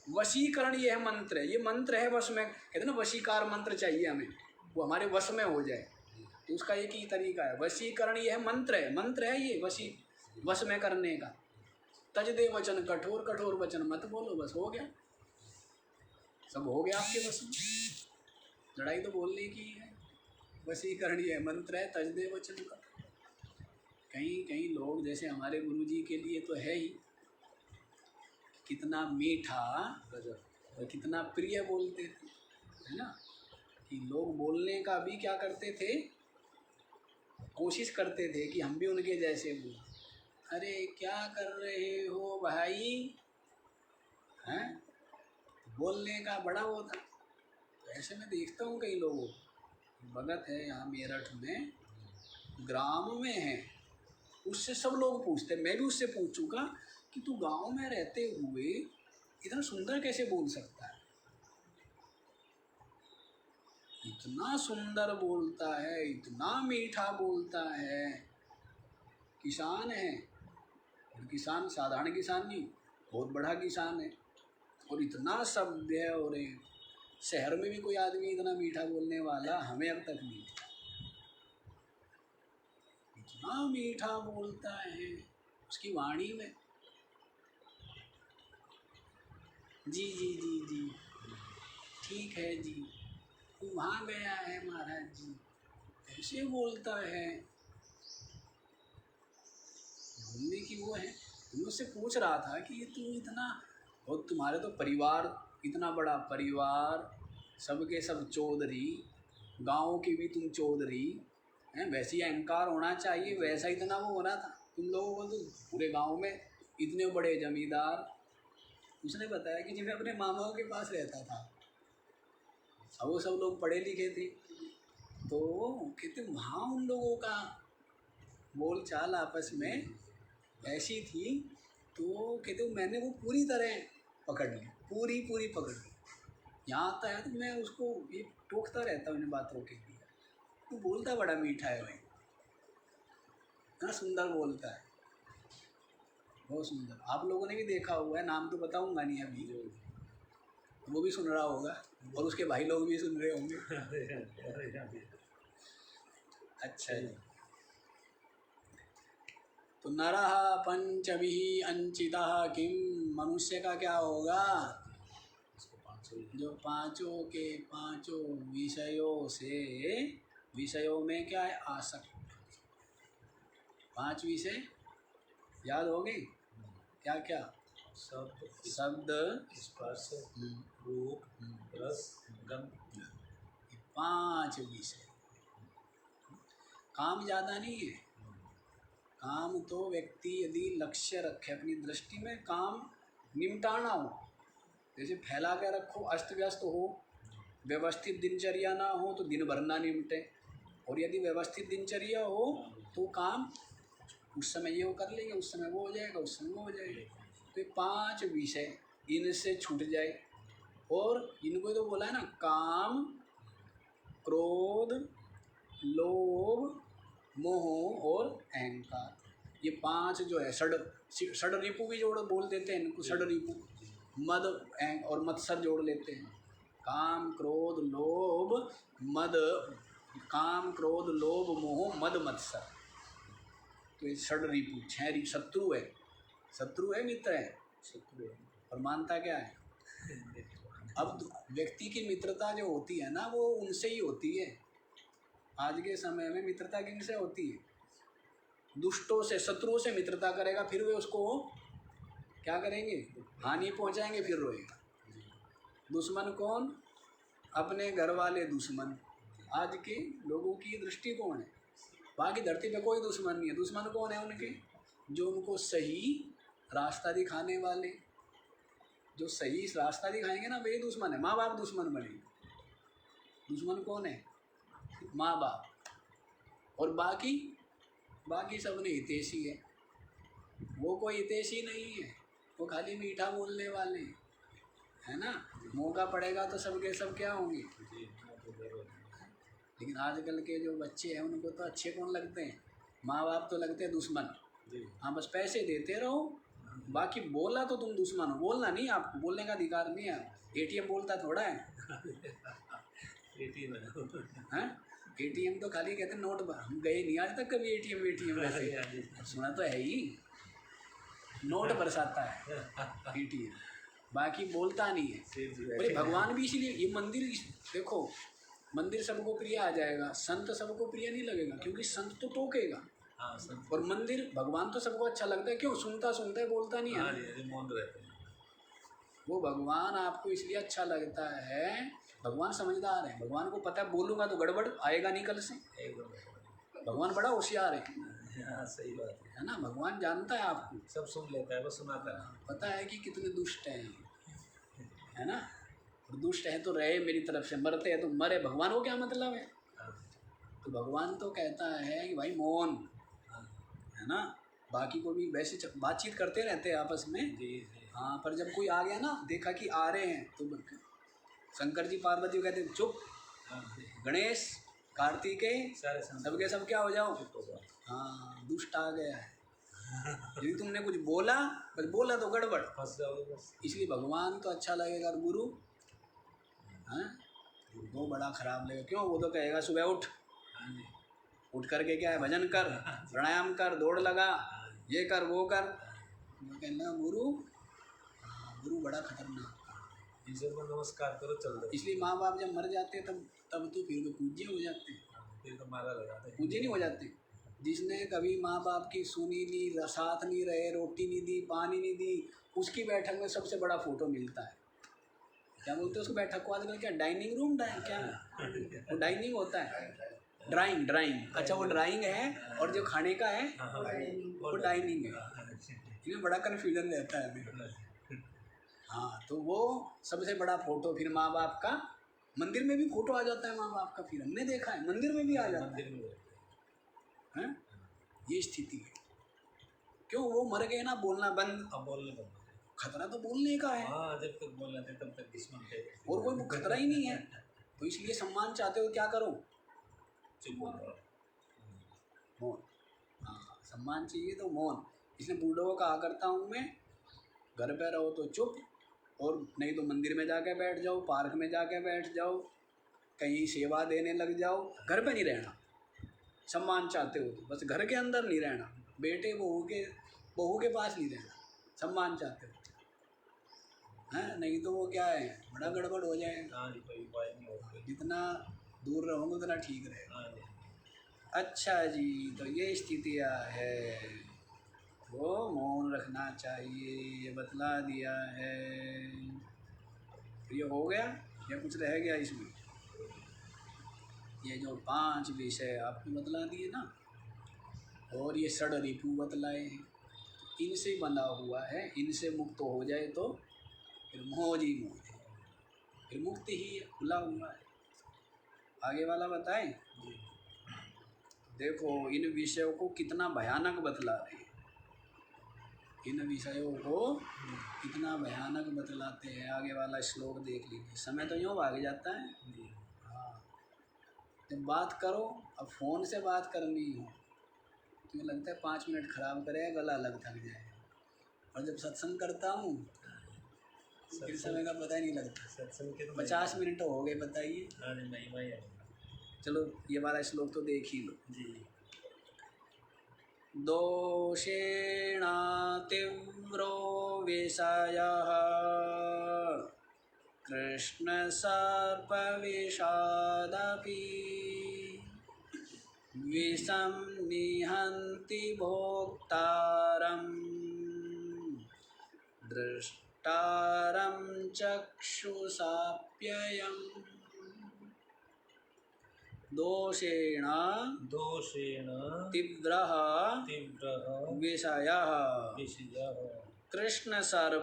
वशीकरण यह मंत्र है, ये मंत्र है वश में, कहते हैं ना वशीकार मंत्र चाहिए हमें, वो हमारे वश में हो जाए, तो उसका एक ही तरीका है। वशीकरण यह मंत्र है, मंत्र है ये वश में करने का। तज दे वचन कठोर, कठोर वचन मत बोलो, बस हो गया, सब हो गया आपके वश में। लड़ाई तो बोलने की है। वशीकरण यह मंत्र है तज दे वचन कठोर। कहीं कहीं लोग, जैसे हमारे गुरुजी के लिए तो है ही, कितना मीठा और कितना प्रिय बोलते थे, है ना, कि लोग बोलने का भी क्या करते थे, कोशिश करते थे कि हम भी उनके जैसे बोल। अरे क्या कर रहे हो भाई, हैं, बोलने का बड़ा वो था। तो ऐसे मैं देखता हूँ कई लोगों, भगत है यहाँ मेरठ में, ग्राम में है, उससे सब लोग पूछते, मैं भी उससे पूछ चुका कि तू गांव में रहते हुए इतना सुंदर कैसे बोल सकता है। इतना सुंदर बोलता है, इतना मीठा बोलता है। किसान है, और किसान साधारण किसान नहीं, बहुत बड़ा किसान है, और इतना सभ्य, और शहर में भी कोई आदमी इतना मीठा बोलने वाला हमें अब तक नहीं। इतना मीठा बोलता है उसकी वाणी में। जी जी जी जी, ठीक है जी, तू वहाँ गया है महाराज जी, ऐसे बोलता है। बोलने की वो है। मैं उससे पूछ रहा था कि ये तू इतना, और तुम्हारे तो परिवार, इतना बड़ा परिवार, सबके सब चौधरी, गाँव की भी तुम चौधरी हैं, वैसे ही अहंकार होना चाहिए, वैसा इतना वो हो रहा था तुम लोगों को, तो पूरे गांव में इतने बड़े जमींदार। उसने बताया कि जब मैं अपने मामाओं के पास रहता था, अब वो सब लोग पढ़े लिखे थे, तो कहते वहाँ उन लोगों का बोल चाल आपस में ऐसी थी, तो कहते मैंने वो पूरी तरह पकड़ ली, पूरी पकड़ ली। यहाँ आता है तो मैं उसको ये टोकता रहता हूँ इन बातों के लिए, तो बोलता बड़ा मीठा है भाई, इतना सुंदर बोलता है, बहुत सुंदर। आप लोगों ने भी देखा हुआ है, नाम तो बताऊंगा नहीं अभी, वो भी सुन रहा होगा और उसके भाई लोग भी सुन रहे होंगे। अच्छा जी। तो नरः पंचभिः अंचितः किम, मनुष्य का क्या होगा, जो पांचों के पांचों विषयों से, विषयों में क्या है, आसक्त। 5 विषय याद हो गए, क्या क्या, शब्द स्पर्श, रूप, रस, गंध, 5 विषय। काम ज़्यादा नहीं है। काम तो व्यक्ति यदि लक्ष्य रखे अपनी दृष्टि में, काम निमटाना हो, जैसे फैला के रखो, अस्त व्यस्त हो, व्यवस्थित दिनचर्या ना हो तो दिन भर ना निमटे, और यदि व्यवस्थित दिनचर्या हो तो काम उस समय ये वो कर लेंगे, उस समय वो हो जाएगा, उस समय वो हो जाएगा। तो 5 विषय इनसे छूट जाए, और इनको तो बोला है ना, काम, क्रोध, लोभ, मोह और अहंकार, ये 5 जो है, षड रिपु भी जोड़ बोल देते हैं इनको, षड रिपु। मद और मत्सर जोड़ लेते हैं, काम क्रोध लोभ मद, काम क्रोध लोभ मोह मद मत्सर, तो ये षड रिपु, 6 शत्रु है, शत्रु है मित्र है, शत्रु है, और मानता क्या है। अब व्यक्ति की मित्रता जो होती है ना, वो उनसे ही होती है। आज के समय में मित्रता किनसे होती है, दुष्टों से, शत्रुओं से मित्रता करेगा, फिर वे उसको क्या करेंगे, हानि पहुंचाएंगे, फिर रोएगा। दुश्मन कौन, अपने घर वाले दुश्मन। आज के लोगों की दृष्टिकोण है, बाकी धरती पे कोई दुश्मन नहीं है। दुश्मन कौन है उनके? जो उनको सही रास्ता दिखाने वाले, जो सही रास्ता दिखाएंगे ना, वे दुश्मन है। माँ बाप दुश्मन बने। दुश्मन कौन है? माँ बाप। और बाकी बाकी सब ने हितैषी है। वो कोई हितैषी नहीं है, वो खाली मीठा बोलने वाले हैं, है ना। मौका पड़ेगा तो सबके सब क्या होंगे। लेकिन आजकल के जो बच्चे हैं उनको तो अच्छे कौन लगते हैं? माँ बाप तो लगते हैं दुश्मन। हाँ, बस पैसे देते रहो, बाकी बोला तो तुम दुश्मन हो। बोलना नहीं, आपको बोलने का अधिकार नहीं है। एटीएम बोलता थोड़ा है। एटीएम तो खाली कहते हैं नोट। हम गए नहीं आज तक कभी एटीएम वैसे, सुना तो है ही, नोट बरसाता है एटीएम, बाकी बोलता नहीं है। अरे भगवान भी इसीलिए ये मंदिर देखो, मंदिर सबको प्रिय आ जाएगा, संत सबको प्रिय नहीं लगेगा, क्योंकि संत तो टोकेगा। और मंदिर भगवान तो सबको अच्छा लगता है, क्यों? सुनता सुनता है, बोलता नहीं है। वो भगवान आपको इसलिए अच्छा लगता है, भगवान समझदार है। भगवान को पता है बोलूँगा तो गड़बड़ आएगा नहीं कल से। भगवान बड़ा होशियार है। सही बात है ना। भगवान जानता है आपको, सब सुन लेता है, वो सुनाता है। पता है कि कितने दुष्ट हैं, है ना। और दुष्ट है तो रहे मेरी तरफ से, मरते हैं तो मरे। भगवान को क्या मतलब है? तो भगवान तो कहता है कि भाई मौन, है ना। बाकी को भी वैसे बातचीत करते रहते हैं आपस में। हाँ, पर जब कोई आ गया ना, देखा कि आ रहे हैं, तो शंकर जी पार्वती को कहते चुप, गणेश कार्तिकेय सबके सब क्या हो जाओ। हाँ, दुष्ट आ गया है। यदि तुमने कुछ बोला, बस बोला तो गड़बड़, इसलिए भगवान तो अच्छा लगेगा। गुरु हाँ, वो बड़ा खराब लगेगा। क्यों? वो तो कहेगा सुबह उठ करके क्या है, भजन कर, प्राणायाम कर, दौड़ लगा, ये कर वो कर। वो कहना गुरु बड़ा खतरनाक। नमस्कार करो, चल दो। इसलिए माँ बाप जब मर जाते हैं तब तो फिर वो पूज्य हो जाते हैं, फिर तो मारा लगाते, पूज्य नहीं हो जाते। जिसने कभी माँ बाप की सुनी नहीं, साथ नहीं रहे, रोटी नहीं दी, पानी नहीं दी, उसकी बैठक में सबसे बड़ा फोटो मिलता है। क्या बोलते हैं उसको बैठक को आजकल? क्या डाइनिंग रूम, क्या वो डाइनिंग होता है? ड्राइंग। अच्छा, वो ड्राइंग है, और जो खाने का है वो डाइनिंग है। इसमें बड़ा कन्फ्यूजन रहता है हमें। हाँ, तो वो सबसे बड़ा फोटो फिर माँ बाप का। मंदिर में भी फोटो आ जाता है माँ बाप का, फिर हमने देखा है मंदिर में भी आ जाता है। ये स्थिति है। क्यों? वो मर गए ना, बोलना बंद। अब बोलने बंद, खतरा तो बोलने का है। जब तक बोलना थे तब तक दुश्मन थे, और कोई खतरा ही नहीं है। तो इसलिए सम्मान चाहते हो, क्या करो? चुप बोलो, मौन। हाँ, सम्मान चाहिए तो मौन। इसलिए बूढ़ों को कहा करता हूँ मैं, घर पे रहो तो चुप, और नहीं तो मंदिर में जाके बैठ जाओ, पार्क में जाके बैठ जाओ, कहीं सेवा देने लग जाओ। घर पे नहीं रहना। सम्मान चाहते हो तो बस घर के अंदर नहीं रहना, बेटे बहू के पास नहीं रहना, सम्मान चाहते हो। हैं, नहीं तो वो क्या है, बड़ा गड़बड़ हो जाएगा। जितना दूर रहोगे उतना ठीक रहेगा। अच्छा जी, तो ये स्थितियाँ है, वो मौन रखना चाहिए, ये बतला दिया है। ये हो गया या कुछ रह गया इसमें? ये जो 5 विषय आपको बतला दिए ना, और ये 6 रिपू बतलाए हैं, इनसे बंधा हुआ है। इनसे मुक्त हो जाए तो फिर मौज ही मौज है, फिर मुक्त ही है, खुला हुआ है। आगे वाला बताएं। देखो इन विषयों को कितना भयानक बतला रहे हैं, इन विषयों को कितना भयानक बतलाते हैं। आगे वाला श्लोक देख लीजिए। समय तो यूँ भाग जाता है। हाँ, जब बात करो, अब फ़ोन से बात करनी हो तो ये लगता है 5 मिनट ख़राब करेगा, गला अलग थक जाएगा। और जब सत्संग करता हूँ फिर समय का पता ही नहीं लगता। सत्संग के 50 मिनट हो गए, बताइए। चलो ये वाला श्लोक तो देख ही लो जी। दोषेण तीव्रो विषयः कृष्णसर्पविषादपि विषं निहन्ति भोक्तारं दृष्टारं चक्षुषाप्ययम्। दोषेण दोषेण तीव्रः तीव्रः विषयः विषयः कृष्णसर्पविषाद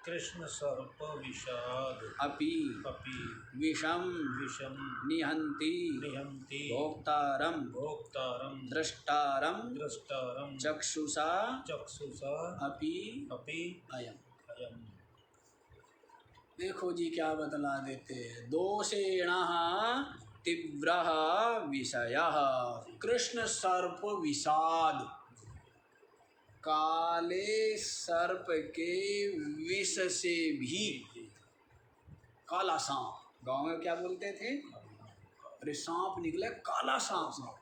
कृष्णसर्पविषाद अपि अपि विषं विषं निहन्ति निहन्ति भोक्तारं भोक्तारं द्रष्टारं द्रष्टारं चक्षुषा चक्षुषा अपि अपि अयम्। अयम्। देखो जी क्या बतला देते हैं। दोषेण तीव्रः विषयः कृष्ण सर्प विषाद, काले सर्प के विष से भी, काला सांप, गांव में क्या बोलते थे, अरे सांप निकले काला सांप,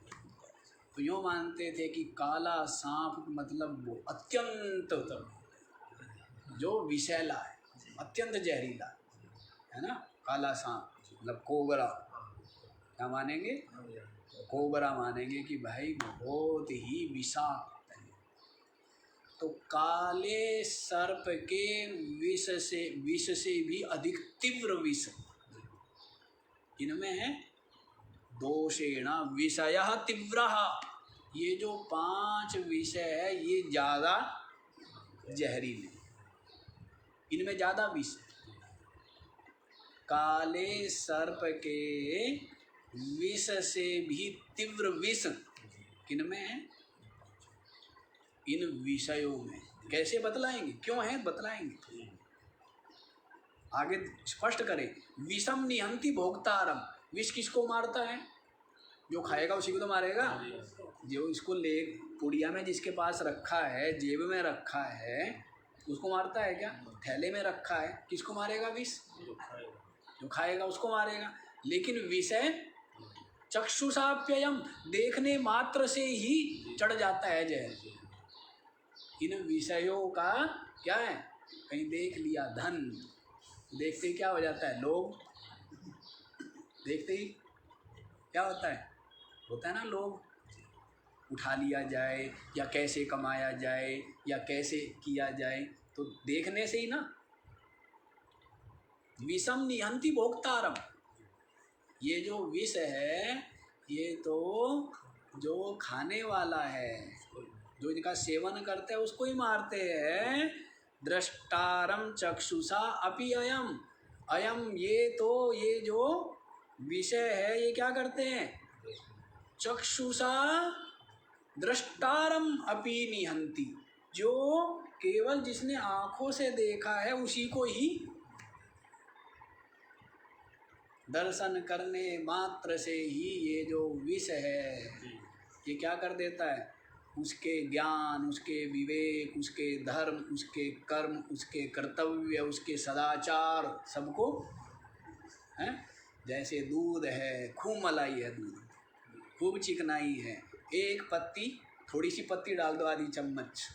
तो यूँ मानते थे कि काला सांप मतलब वो अत्यंत जो विषैला है, अत्यंत जहरीला है ना। काला सांप मतलब कोबरा, क्या मानेंगे, कोबरा मानेंगे कि भाई बहुत ही विषाक्त है। तो काले सर्प के विष से भी अधिक तीव्र विष इनमें है। दोषेण विषयः तीव्रः, ये जो 5 विषय है ये ज़्यादा जहरीले, इनमें ज़्यादा विष है। काले सर्प के विष से भी तीव्र विष किनमें है, इन विषयों में। कैसे बतलाएंगे, क्यों है बतलाएंगे, आगे स्पष्ट करें। विषम निहंति भोक्तारम, विष किसको मारता है, जो खाएगा उसी को तो मारेगा। जो इसको ले पुड़िया में जिसके पास रखा है, जेब में रखा है, उसको मारता है क्या, थैले में रखा है, किसको मारेगा विष, जो खाएगा उसको मारेगा। लेकिन विषय चक्षुषाप्ययम, देखने मात्र से ही चढ़ जाता है जहर। इन विषयों का क्या है, कहीं देख लिया धन, देखते ही क्या हो जाता है, लोग देखते ही क्या होता है ना, लोग उठा लिया जाए या कैसे कमाया जाए या कैसे किया जाए, तो देखने से ही ना। विषम निहंति भोक्तारम, ये जो विष है ये तो जो खाने वाला है, जो इनका सेवन करते हैं उसको ही मारते हैं। द्रष्टारम चक्षुषा अपि अयम, अयम ये तो ये जो विषय है ये क्या करते हैं, चक्षुषा द्रष्टारम अपि निहंति, जो केवल जिसने आँखों से देखा है उसी को ही, दर्शन करने मात्र से ही ये जो विष है ये क्या कर देता है, उसके ज्ञान, उसके विवेक, उसके धर्म, उसके कर्म, उसके कर्तव्य, उसके सदाचार सबको है। जैसे दूध है, खूब मलाई है दूध, खूब चिकनाई है, एक पत्ती, थोड़ी सी पत्ती डाल दो, आधी चम्मच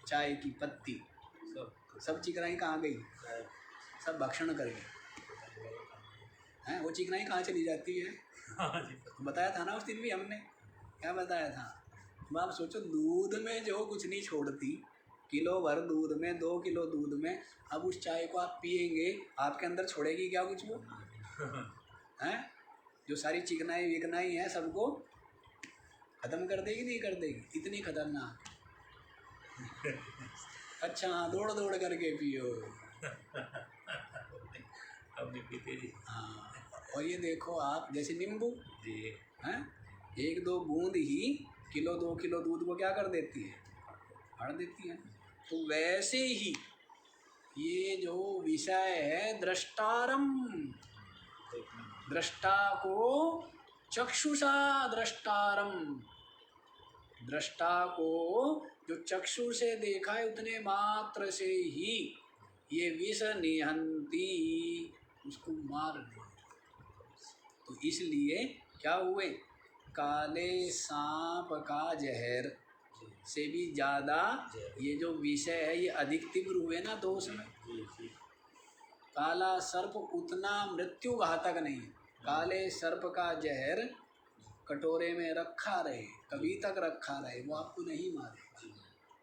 चाय की पत्ती, सब चिकनाई कहाँ गई, सब भक्षण कर गई हैं। वो चिकनाई कहाँ चली जाती है, बताया था ना उस दिन भी हमने, क्या बताया था। अब आप सोचो, दूध में जो कुछ नहीं छोड़ती, किलो भर दूध में, 2 किलो दूध में, अब उस चाय को आप पिएंगे, आपके अंदर छोड़ेगी क्या कुछ वो हैं, जो सारी चिकनाई विकनाई है सबको खत्म कर देगी, नहीं कर देगी, इतनी खतरनाक। अच्छा हाँ, दौड़ दौड़ करके पियो। हाँ, और ये देखो आप, जैसे नींबू हैं, 1-2 बूंद ही किलो 2 किलो दूध को क्या कर देती है, फाड़ देती है। तो वैसे ही ये जो विषय है, द्रष्टारम, दृष्टा को चक्षुषा द्रष्टारम, दृष्टा को जो चक्षु से देखा है उतने मात्र से ही ये विष निहंती, उसको मार दे। तो इसलिए क्या हुए, काले सांप का जहर से भी ज़्यादा ये जो विषय है ये अधिक तीव्र हुए ना दोष में। काला सर्प उतना मृत्यु घातक नहीं, काले सर्प का जहर कटोरे में रखा रहे, कभी तक रखा रहे, वो आपको नहीं मारेगा।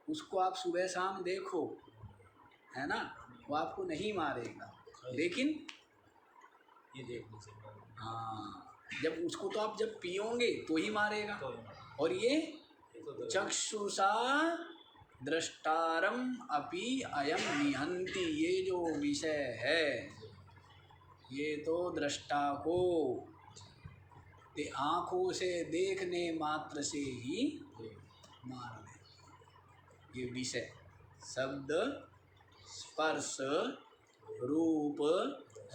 उसको आप सुबह शाम देखो, है ना, वो आपको नहीं मारेगा। लेकिन ये देखने से मालूम। हाँ, जब उसको तो आप जब पियोगे तो ही मारेगा। तो और ये तो चक्षुषा द्रष्टारम अपि अयम निहंति, ये जो विषय है ये तो दृष्टा को ते आँखों से देखने मात्र से ही मार दे। ये विषय शब्द स्पर्श रूप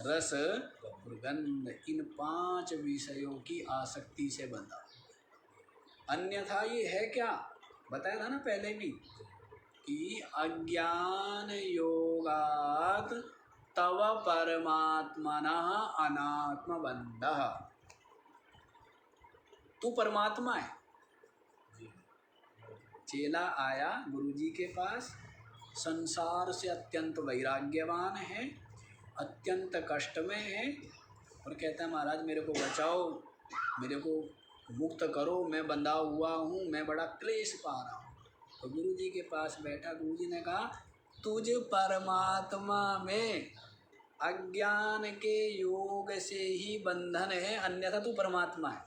रस और गंध, इन 5 विषयों की आसक्ति से बंधा। अन्यथा ये है क्या, बताया था ना पहले भी कि अज्ञान योगात तव परमात्मनः अनात्म बंधः। तू परमात्मा है। चेला आया गुरुजी के पास, संसार से अत्यंत वैराग्यवान है, अत्यंत कष्ट में है और कहता है महाराज मेरे को बचाओ, मेरे को मुक्त करो, मैं बंधा हुआ हूँ, मैं बड़ा क्लेश पा रहा हूँ। तो गुरुजी के पास बैठा, गुरुजी ने कहा तुझ परमात्मा में अज्ञान के योग से ही बंधन है, अन्यथा तू परमात्मा है।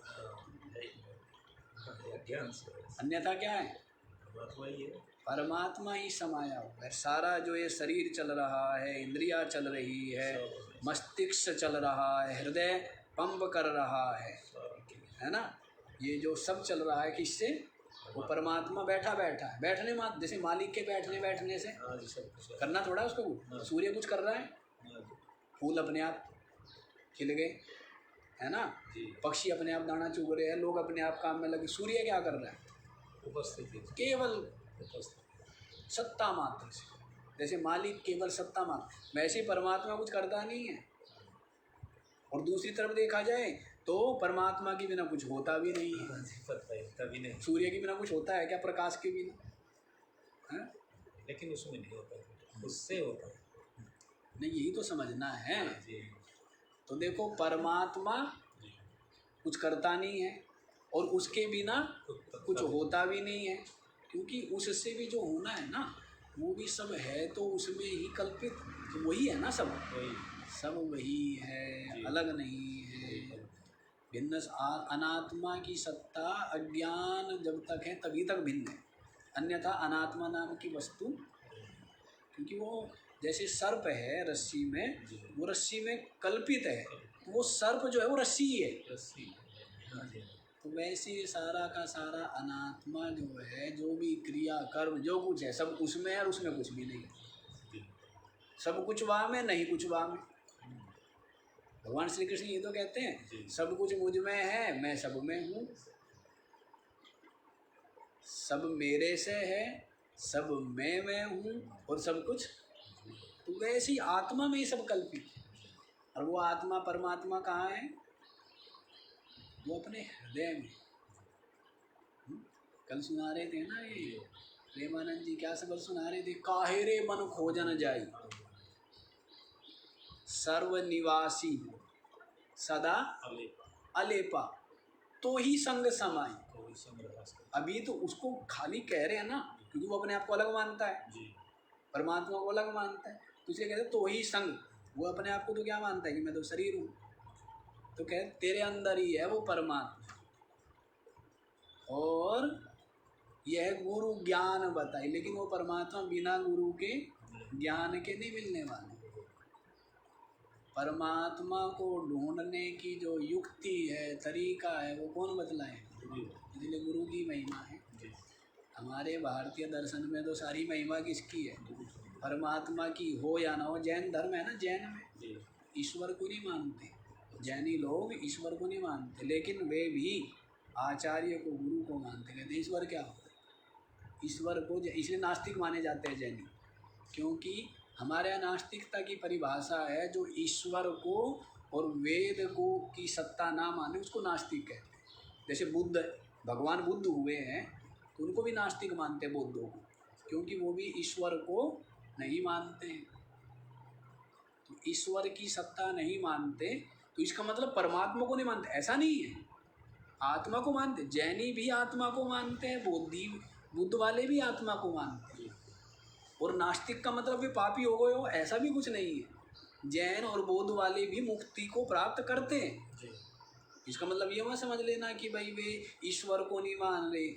अज्ञान से अन्यथा क्या है, परमात्मा ही है। परमात्मा ही समाया हुआ है। सारा जो ये शरीर चल रहा है, इंद्रियां चल रही है, मस्तिष्क चल रहा है, हृदय पंप कर रहा है ना, ये जो सब चल रहा है किससे, वो परमात्मा बैठा बैठा है। बैठने मात्र, जैसे मालिक के बैठने से करना थोड़ा उसको कुछ, सूर्य कुछ कर रहा है, फूल अपने आप खिल गए है ना, पक्षी अपने आप दाना चुग रहे हैं, लोग अपने आप काम में लगे, सूर्य क्या कर रहा है, उपस्थिति केवल सत्ता मात्र से। जैसे मालिक केवल सत्ता मात्र, वैसे परमात्मा कुछ करता नहीं है। और दूसरी तरफ देखा जाए तो परमात्मा के बिना कुछ होता भी नहीं है। तभी नहीं, सूर्य के बिना कुछ होता है क्या, प्रकाश के बिना है? लेकिन उसमें नहीं होता, उससे होता है। नहीं, यही तो समझना है। तो देखो परमात्मा कुछ करता नहीं है और उसके बिना कुछ होता भी नहीं है, क्योंकि उससे भी जो होना है ना वो भी सब है, तो उसमें ही कल्पित, तो वही है ना, सब वही है, अलग नहीं है। भिन्न अनात्मा की सत्ता अज्ञान जब तक है तभी तक भिन्न है, अन्यथा अनात्मा नाम की वस्तु, क्योंकि वो जैसे सर्प है रस्सी में, वो रस्सी में कल्पित है, वो सर्प जो है वो रस्सी ही है। तो वैसे सारा का सारा अनात्मा जो है, जो भी क्रिया कर्म जो कुछ है सब उसमें है और उसमें कुछ भी नहीं है। सब कुछ वहाँ में, नहीं कुछ वहाँ में। भगवान श्री कृष्ण ये तो कहते हैं सब कुछ मुझ में है, मैं सब में हूँ, सब मेरे से है, सब मैं हूँ और सब कुछ। तो वैसे ही आत्मा में ही सब कल्पित है। और वो आत्मा परमात्मा कहाँ है, वो अपने हृदय में। कल सुना रहे थे ना ये प्रेमानंद जी, क्या सबक सुना रहे थे, काहेरे मन खोजन जाई सर्वनिवासी सदा अलेपा तो ही संग समाई। अभी तो उसको खाली कह रहे हैं ना, क्योंकि वो अपने आप को अलग मानता है, परमात्मा को अलग मानता है, तो इसलिए कहते तो ही संग। वो अपने आप को तो क्या मानता है कि मैं तो शरीर हूँ, तो कहते तेरे अंदर ही है वो परमात्मा। और यह गुरु ज्ञान बताई, लेकिन वो परमात्मा बिना गुरु के ज्ञान के नहीं मिलने वाले। परमात्मा को ढूंढने की जो युक्ति है, तरीका है, वो कौन बतलाए, इसलिए गुरु की महिमा है। हमारे भारतीय दर्शन में तो सारी महिमा किसकी है, परमात्मा की, हो या ना हो। जैन धर्म है ना, जैन में ईश्वर को नहीं मानते, जैनी लोग ईश्वर को नहीं मानते, लेकिन वे भी आचार्य को, गुरु को मानते। कहते ईश्वर क्या हो, ईश्वर को, इसलिए नास्तिक माने जाते हैं जैनी, क्योंकि हमारे यहाँ नास्तिकता की परिभाषा है जो ईश्वर को और वेद को की सत्ता ना माने उसको नास्तिक कहते हैं। जैसे बुद्ध, भगवान बुद्ध हुए हैं तो उनको भी नास्तिक मानते हैं बौद्धों को, क्योंकि वो भी ईश्वर को नहीं मानते हैं। तो ईश्वर की सत्ता नहीं मानते तो इसका मतलब परमात्मा को नहीं मानते, ऐसा नहीं है, आत्मा को मानते। जैनी भी आत्मा को मानते हैं, बुद्ध वाले भी आत्मा को मानते हैं। और नास्तिक का मतलब भी पापी हो गए हो, ऐसा भी कुछ नहीं है। जैन और बौद्ध वाले भी मुक्ति को प्राप्त करते हैं। जी इसका मतलब ये मत समझ लेना कि भाई वे ईश्वर को नहीं मान रहे,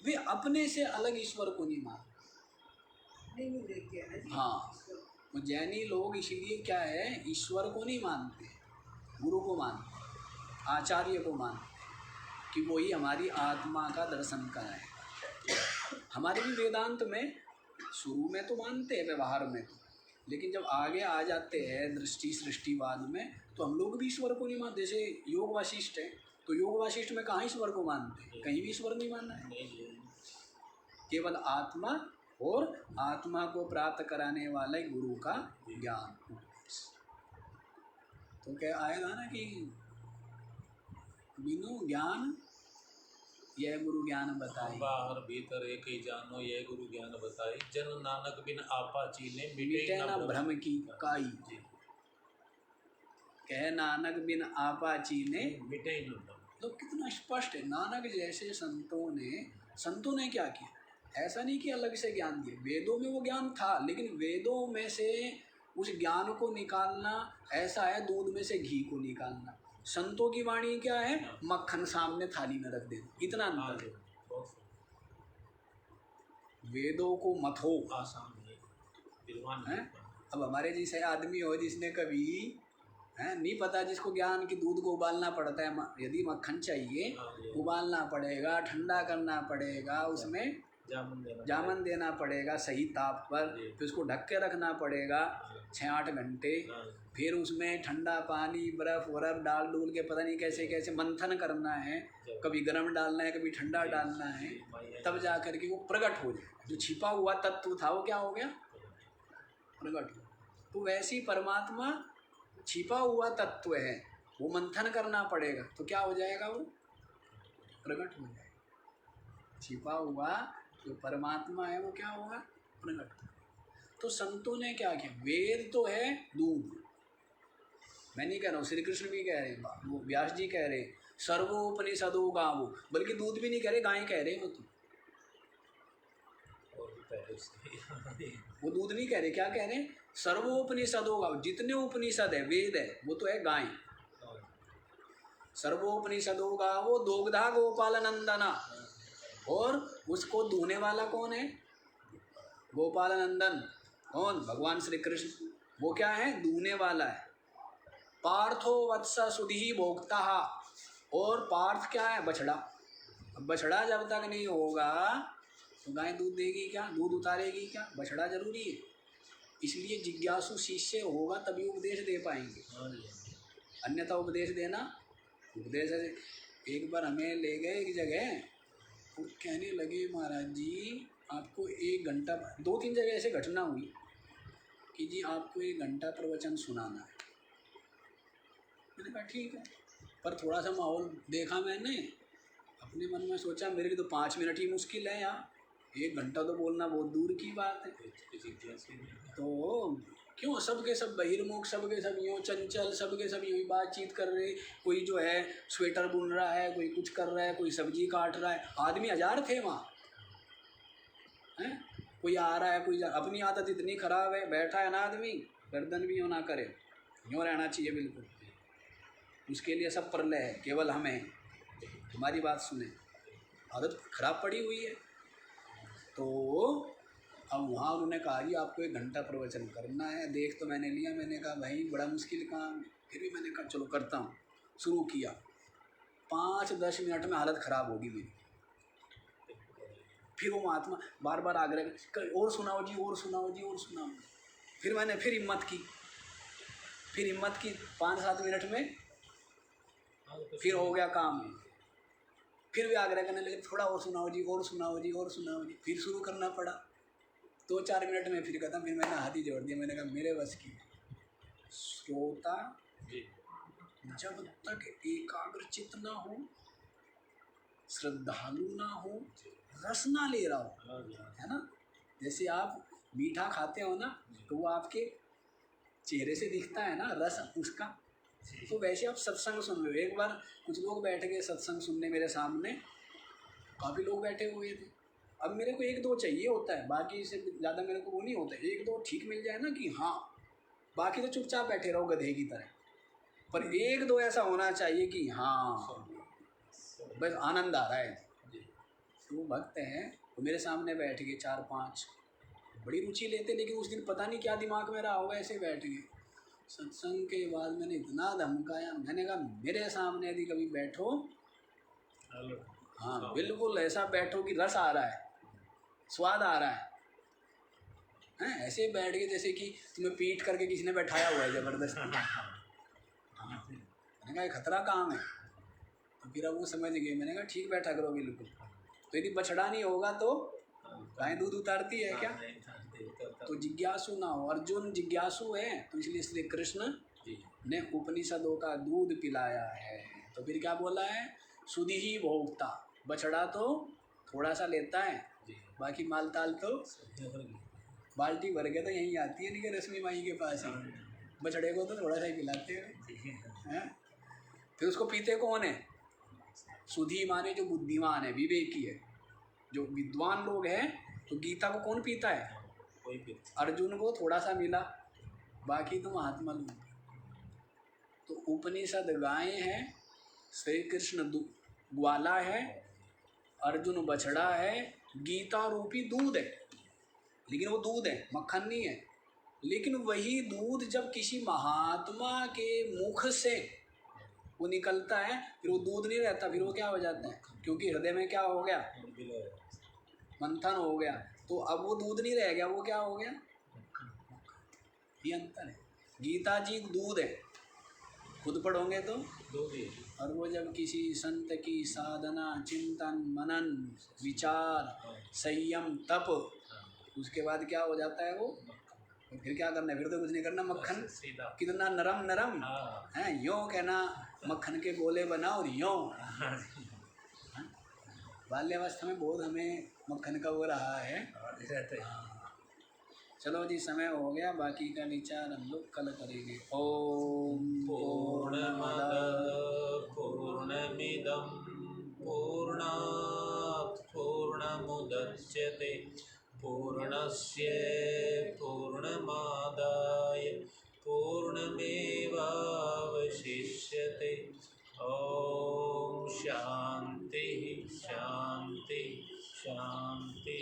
वे अपने से अलग ईश्वर को नहीं मान रहे। हाँ, वो जैनी लोग इसीलिए क्या है, ईश्वर को नहीं मानते, गुरु को मानते, आचार्य को मानते कि वही हमारी आत्मा का दर्शन कराए। हमारे भी वेदांत में शुरू में तो मानते हैं, व्यवहार में तो, लेकिन जब आगे आ जाते हैं दृष्टि सृष्टिवाद में तो हम लोग भी ईश्वर को नहीं मानते। जैसे योग वाशिष्ठ है, तो योग वाशिष्ठ में कहाँ ईश्वर को मानते हैं? कहीं भी ईश्वर नहीं मानना है, केवल आत्मा और आत्मा को प्राप्त कराने वाले गुरु का ज्ञान। तो क्या आएगा ना कि बिनु ज्ञान यह गुरु ज्ञान बताए, बाहर भीतर एक ही जानो यह गुरु ज्ञान बताए, जन नानक बिन आपा चीने मिटे न भ्रम की काई। जी कह नानक बिन आपा चीने मिटे न भ्रम। तो कितना स्पष्ट है। नानक जैसे संतों ने क्या किया, ऐसा नहीं कि अलग से ज्ञान दिया, वेदों में वो ज्ञान था, लेकिन वेदों में से उस ज्ञान को निकालना ऐसा है दूध में से घी को निकालना। संतों की वाणी क्या है, मक्खन सामने थाली में रख देना, इतना अंतर है। वेदों को मथो आसान है। अब हमारे जैसे आदमी हो जिसने कभी है नहीं पता, जिसको ज्ञान की दूध को उबालना पड़ता है, यदि मक्खन चाहिए उबालना पड़ेगा, ठंडा करना पड़ेगा, उसमें जामन देना पड़ेगा सही ताप पर, फिर उसको ढक के रखना पड़ेगा 6-8 घंटे, फिर उसमें ठंडा पानी बर्फ़ वरफ डाल डूल के पता नहीं कैसे कैसे मंथन करना है, कभी गर्म डालना है कभी ठंडा डालना है, तब जा कर के वो प्रकट हो जाए। जो छिपा हुआ तत्व था वो क्या हो गया, प्रकट हो। तो वैसी परमात्मा छिपा हुआ तत्व है, वो मंथन करना पड़ेगा तो क्या हो जाएगा, वो प्रकट हो जाएगा। छिपा हुआ जो परमात्मा है वो क्या होगा, प्रकट। तो संतों ने क्या किया, वेद तो है दूध, मैं नहीं कह रहा हूँ, श्री कृष्ण भी कह रहे हैं, वो व्यास जी कह रहे हैं सर्वोपनिषदो गावो, बल्कि दूध भी नहीं कह रहे, गाय कह रहे हैं। वो दूध नहीं कह रहे, क्या कह रहे हैं, सर्वोपनिषदो गावो, जितने उपनिषद है वेद है वो तो है गाय। सर्वोपनिषदो गावो दोग्धा गोपाल नंदना, और उसको दूहने वाला कौन है, गोपाल नंदन, कौन, भगवान श्री कृष्ण, वो क्या है, दूहने वाला है। पार्थो वत्स सुधि भोक्ता, और पार्थ क्या है, बछड़ा। अब बछड़ा जब तक नहीं होगा तो गाय दूध देगी क्या, दूध उतारेगी क्या, बछड़ा जरूरी है। इसलिए जिज्ञासु शिष्य होगा तभी उपदेश दे पाएंगे, अन्यथा उपदेश देना, उपदेश है। एक बार हमें ले गए एक जगह, वो कहने लगे महाराज जी आपको 1 घंटा, 2-3 जगह ऐसे घटना हुई कि जी आपको 1 घंटा प्रवचन सुनाना है। मैंने कहा ठीक है, पर थोड़ा सा माहौल देखा मैंने, अपने मन में सोचा मेरे लिए तो 5 मिनट ही मुश्किल है यहाँ, 1 घंटा तो बोलना बहुत दूर की बात है। तो क्यों सबके सब बहिर्मुख, सबके सब यूँ चंचल, सबके सब यूँ बातचीत कर रहे, कोई जो है स्वेटर बुन रहा है, कोई कुछ कर रहा है, कोई सब्जी काट रहा है, आदमी 1000 थे वहाँ हैं, कोई आ रहा है कोई अपनी आदत इतनी ख़राब है, बैठा है ना आदमी, गर्दन भी यूँ ना करे, यूँ रहना चाहिए बिल्कुल, उसके लिए सब प्रलय है, केवल हमें हमारी बात सुने, आदत खराब पड़ी हुई है। तो अब वहाँ उन्होंने कहा कि आपको 1 घंटा प्रवचन करना है, देख तो मैंने लिया, मैंने कहा भाई बड़ा मुश्किल काम, फिर भी मैंने कहा चलो करता हूँ, शुरू किया। 5-10 मिनट में हालत ख़राब होगी मेरी। फिर वो महात्मा बार बार आग्रह कर, और सुनाओ जी, और सुनाओ जी, और सुनाओ। फिर मैंने फिर हिम्मत की, 5-7 मिनट में फिर हो गया काम। फिर भी आग्रह करने लगे, थोड़ा और सुनाओ जी, और सुनाओ जी, और सुनाओ जी। फिर शुरू करना पड़ा, 2-4 मिनट में फिर खत्म। फिर मैंने हाथ ही जोड़ दिया, मैंने कहा मेरे बस की। श्रोता जब तक एकाग्रचित ना हो, श्रद्धालु ना हो, रस ना ले रहा हो, है ना, जैसे आप मीठा खाते हो ना तो वो आपके चेहरे से दिखता है ना रस उसका, तो वैसे आप सत्संग सुन रहे हो। एक बार कुछ लोग बैठ गए सत्संग सुनने मेरे सामने, काफ़ी लोग बैठे हुए थे। अब मेरे को 1-2 चाहिए होता है, बाकी से ज़्यादा मेरे को वो नहीं होता है, 1-2 ठीक मिल जाए ना कि हाँ बाकी तो चुपचाप बैठे रहो गधे की तरह, पर एक दो ऐसा होना चाहिए कि हाँ बस आनंद आ रहा है। तो वो भक्त हैं, वो मेरे सामने बैठ गए 4-5, बड़ी रुचि लेते, लेकिन उस दिन पता नहीं क्या दिमाग में रहा होगा, ऐसे बैठ गए। सत्संग के बाद मैंने इतना धमकाया, मैंने कहा मेरे सामने यदि कभी बैठो, हाँ बिल्कुल ऐसा बैठो कि रस आ रहा है, स्वाद आ रहा है, हैं ऐसे बैठ गए जैसे कि तुम्हें पीट करके किसी ने बैठाया हुआ है ज़बरदस्ती। मैंने कहा खतरा काम है। तो फिर अब वो समझ गए, मैंने कहा ठीक बैठा करो बिल्कुल। तो यदि बछड़ा नहीं होगा तो गाय दूध उतारती है क्या? तो जिज्ञासु ना हो, अर्जुन जिज्ञासु है, तो इसलिए श्री कृष्ण ने उपनिषदों का दूध पिलाया है। तो फिर क्या बोला है, सुधि ही भोगता, बछड़ा तो थोड़ा सा लेता है, बाकी माल ताल तो बाल्टी भर के तो यहीं आती है, नहीं कि रश्मि माई के पास ही, बछड़े को तो थोड़ा सा ही पिलाते हैं। फिर उसको पीते कौन है? सुधी माने जो बुद्धिमान है, विवेकी है, जो विद्वान लोग हैं। तो गीता को कौन पीता है? अर्जुन को थोड़ा सा मिला, बाकी तो महात्मा लोग। तो उपनिषद गाय है, श्री कृष्ण ग्वाला है, अर्जुन बछड़ा है, गीता रूपी दूध है। लेकिन वो दूध है, मक्खन नहीं है। लेकिन वही दूध जब किसी महात्मा के मुख से वो निकलता है, फिर वो दूध नहीं रहता, फिर वो क्या हो जाता है? क्योंकि हृदय में क्या हो गया? मंथन हो गया। तो अब वो दूध नहीं रह गया, वो क्या हो गया? ये अंतर है। गीता जी दूध है, खुद पढ़ोगे तो दूध ही। और वो जब किसी संत की साधना, चिंतन, मनन, विचार, संयम, तप, उसके बाद क्या हो जाता है वो? तो फिर क्या करना है? फिर तो कुछ नहीं करना, मक्खन कितना नरम नरम है, यूँ कहना मक्खन के गोले बनाओ और यूँ। बाल्यावस्था में बहुत हमें मक्खन का वो रहा है। चलो जी, समय हो गया, बाकी का विचार हम लोग कल करेंगे। ओम पूर्णमद पूर्णमिदं पूर्णात् पूर्णमुदच्यते पूर्णस्य पूर्णमादाय पूर्णमेवावशिष्यते। ओम शांति शांति शांति।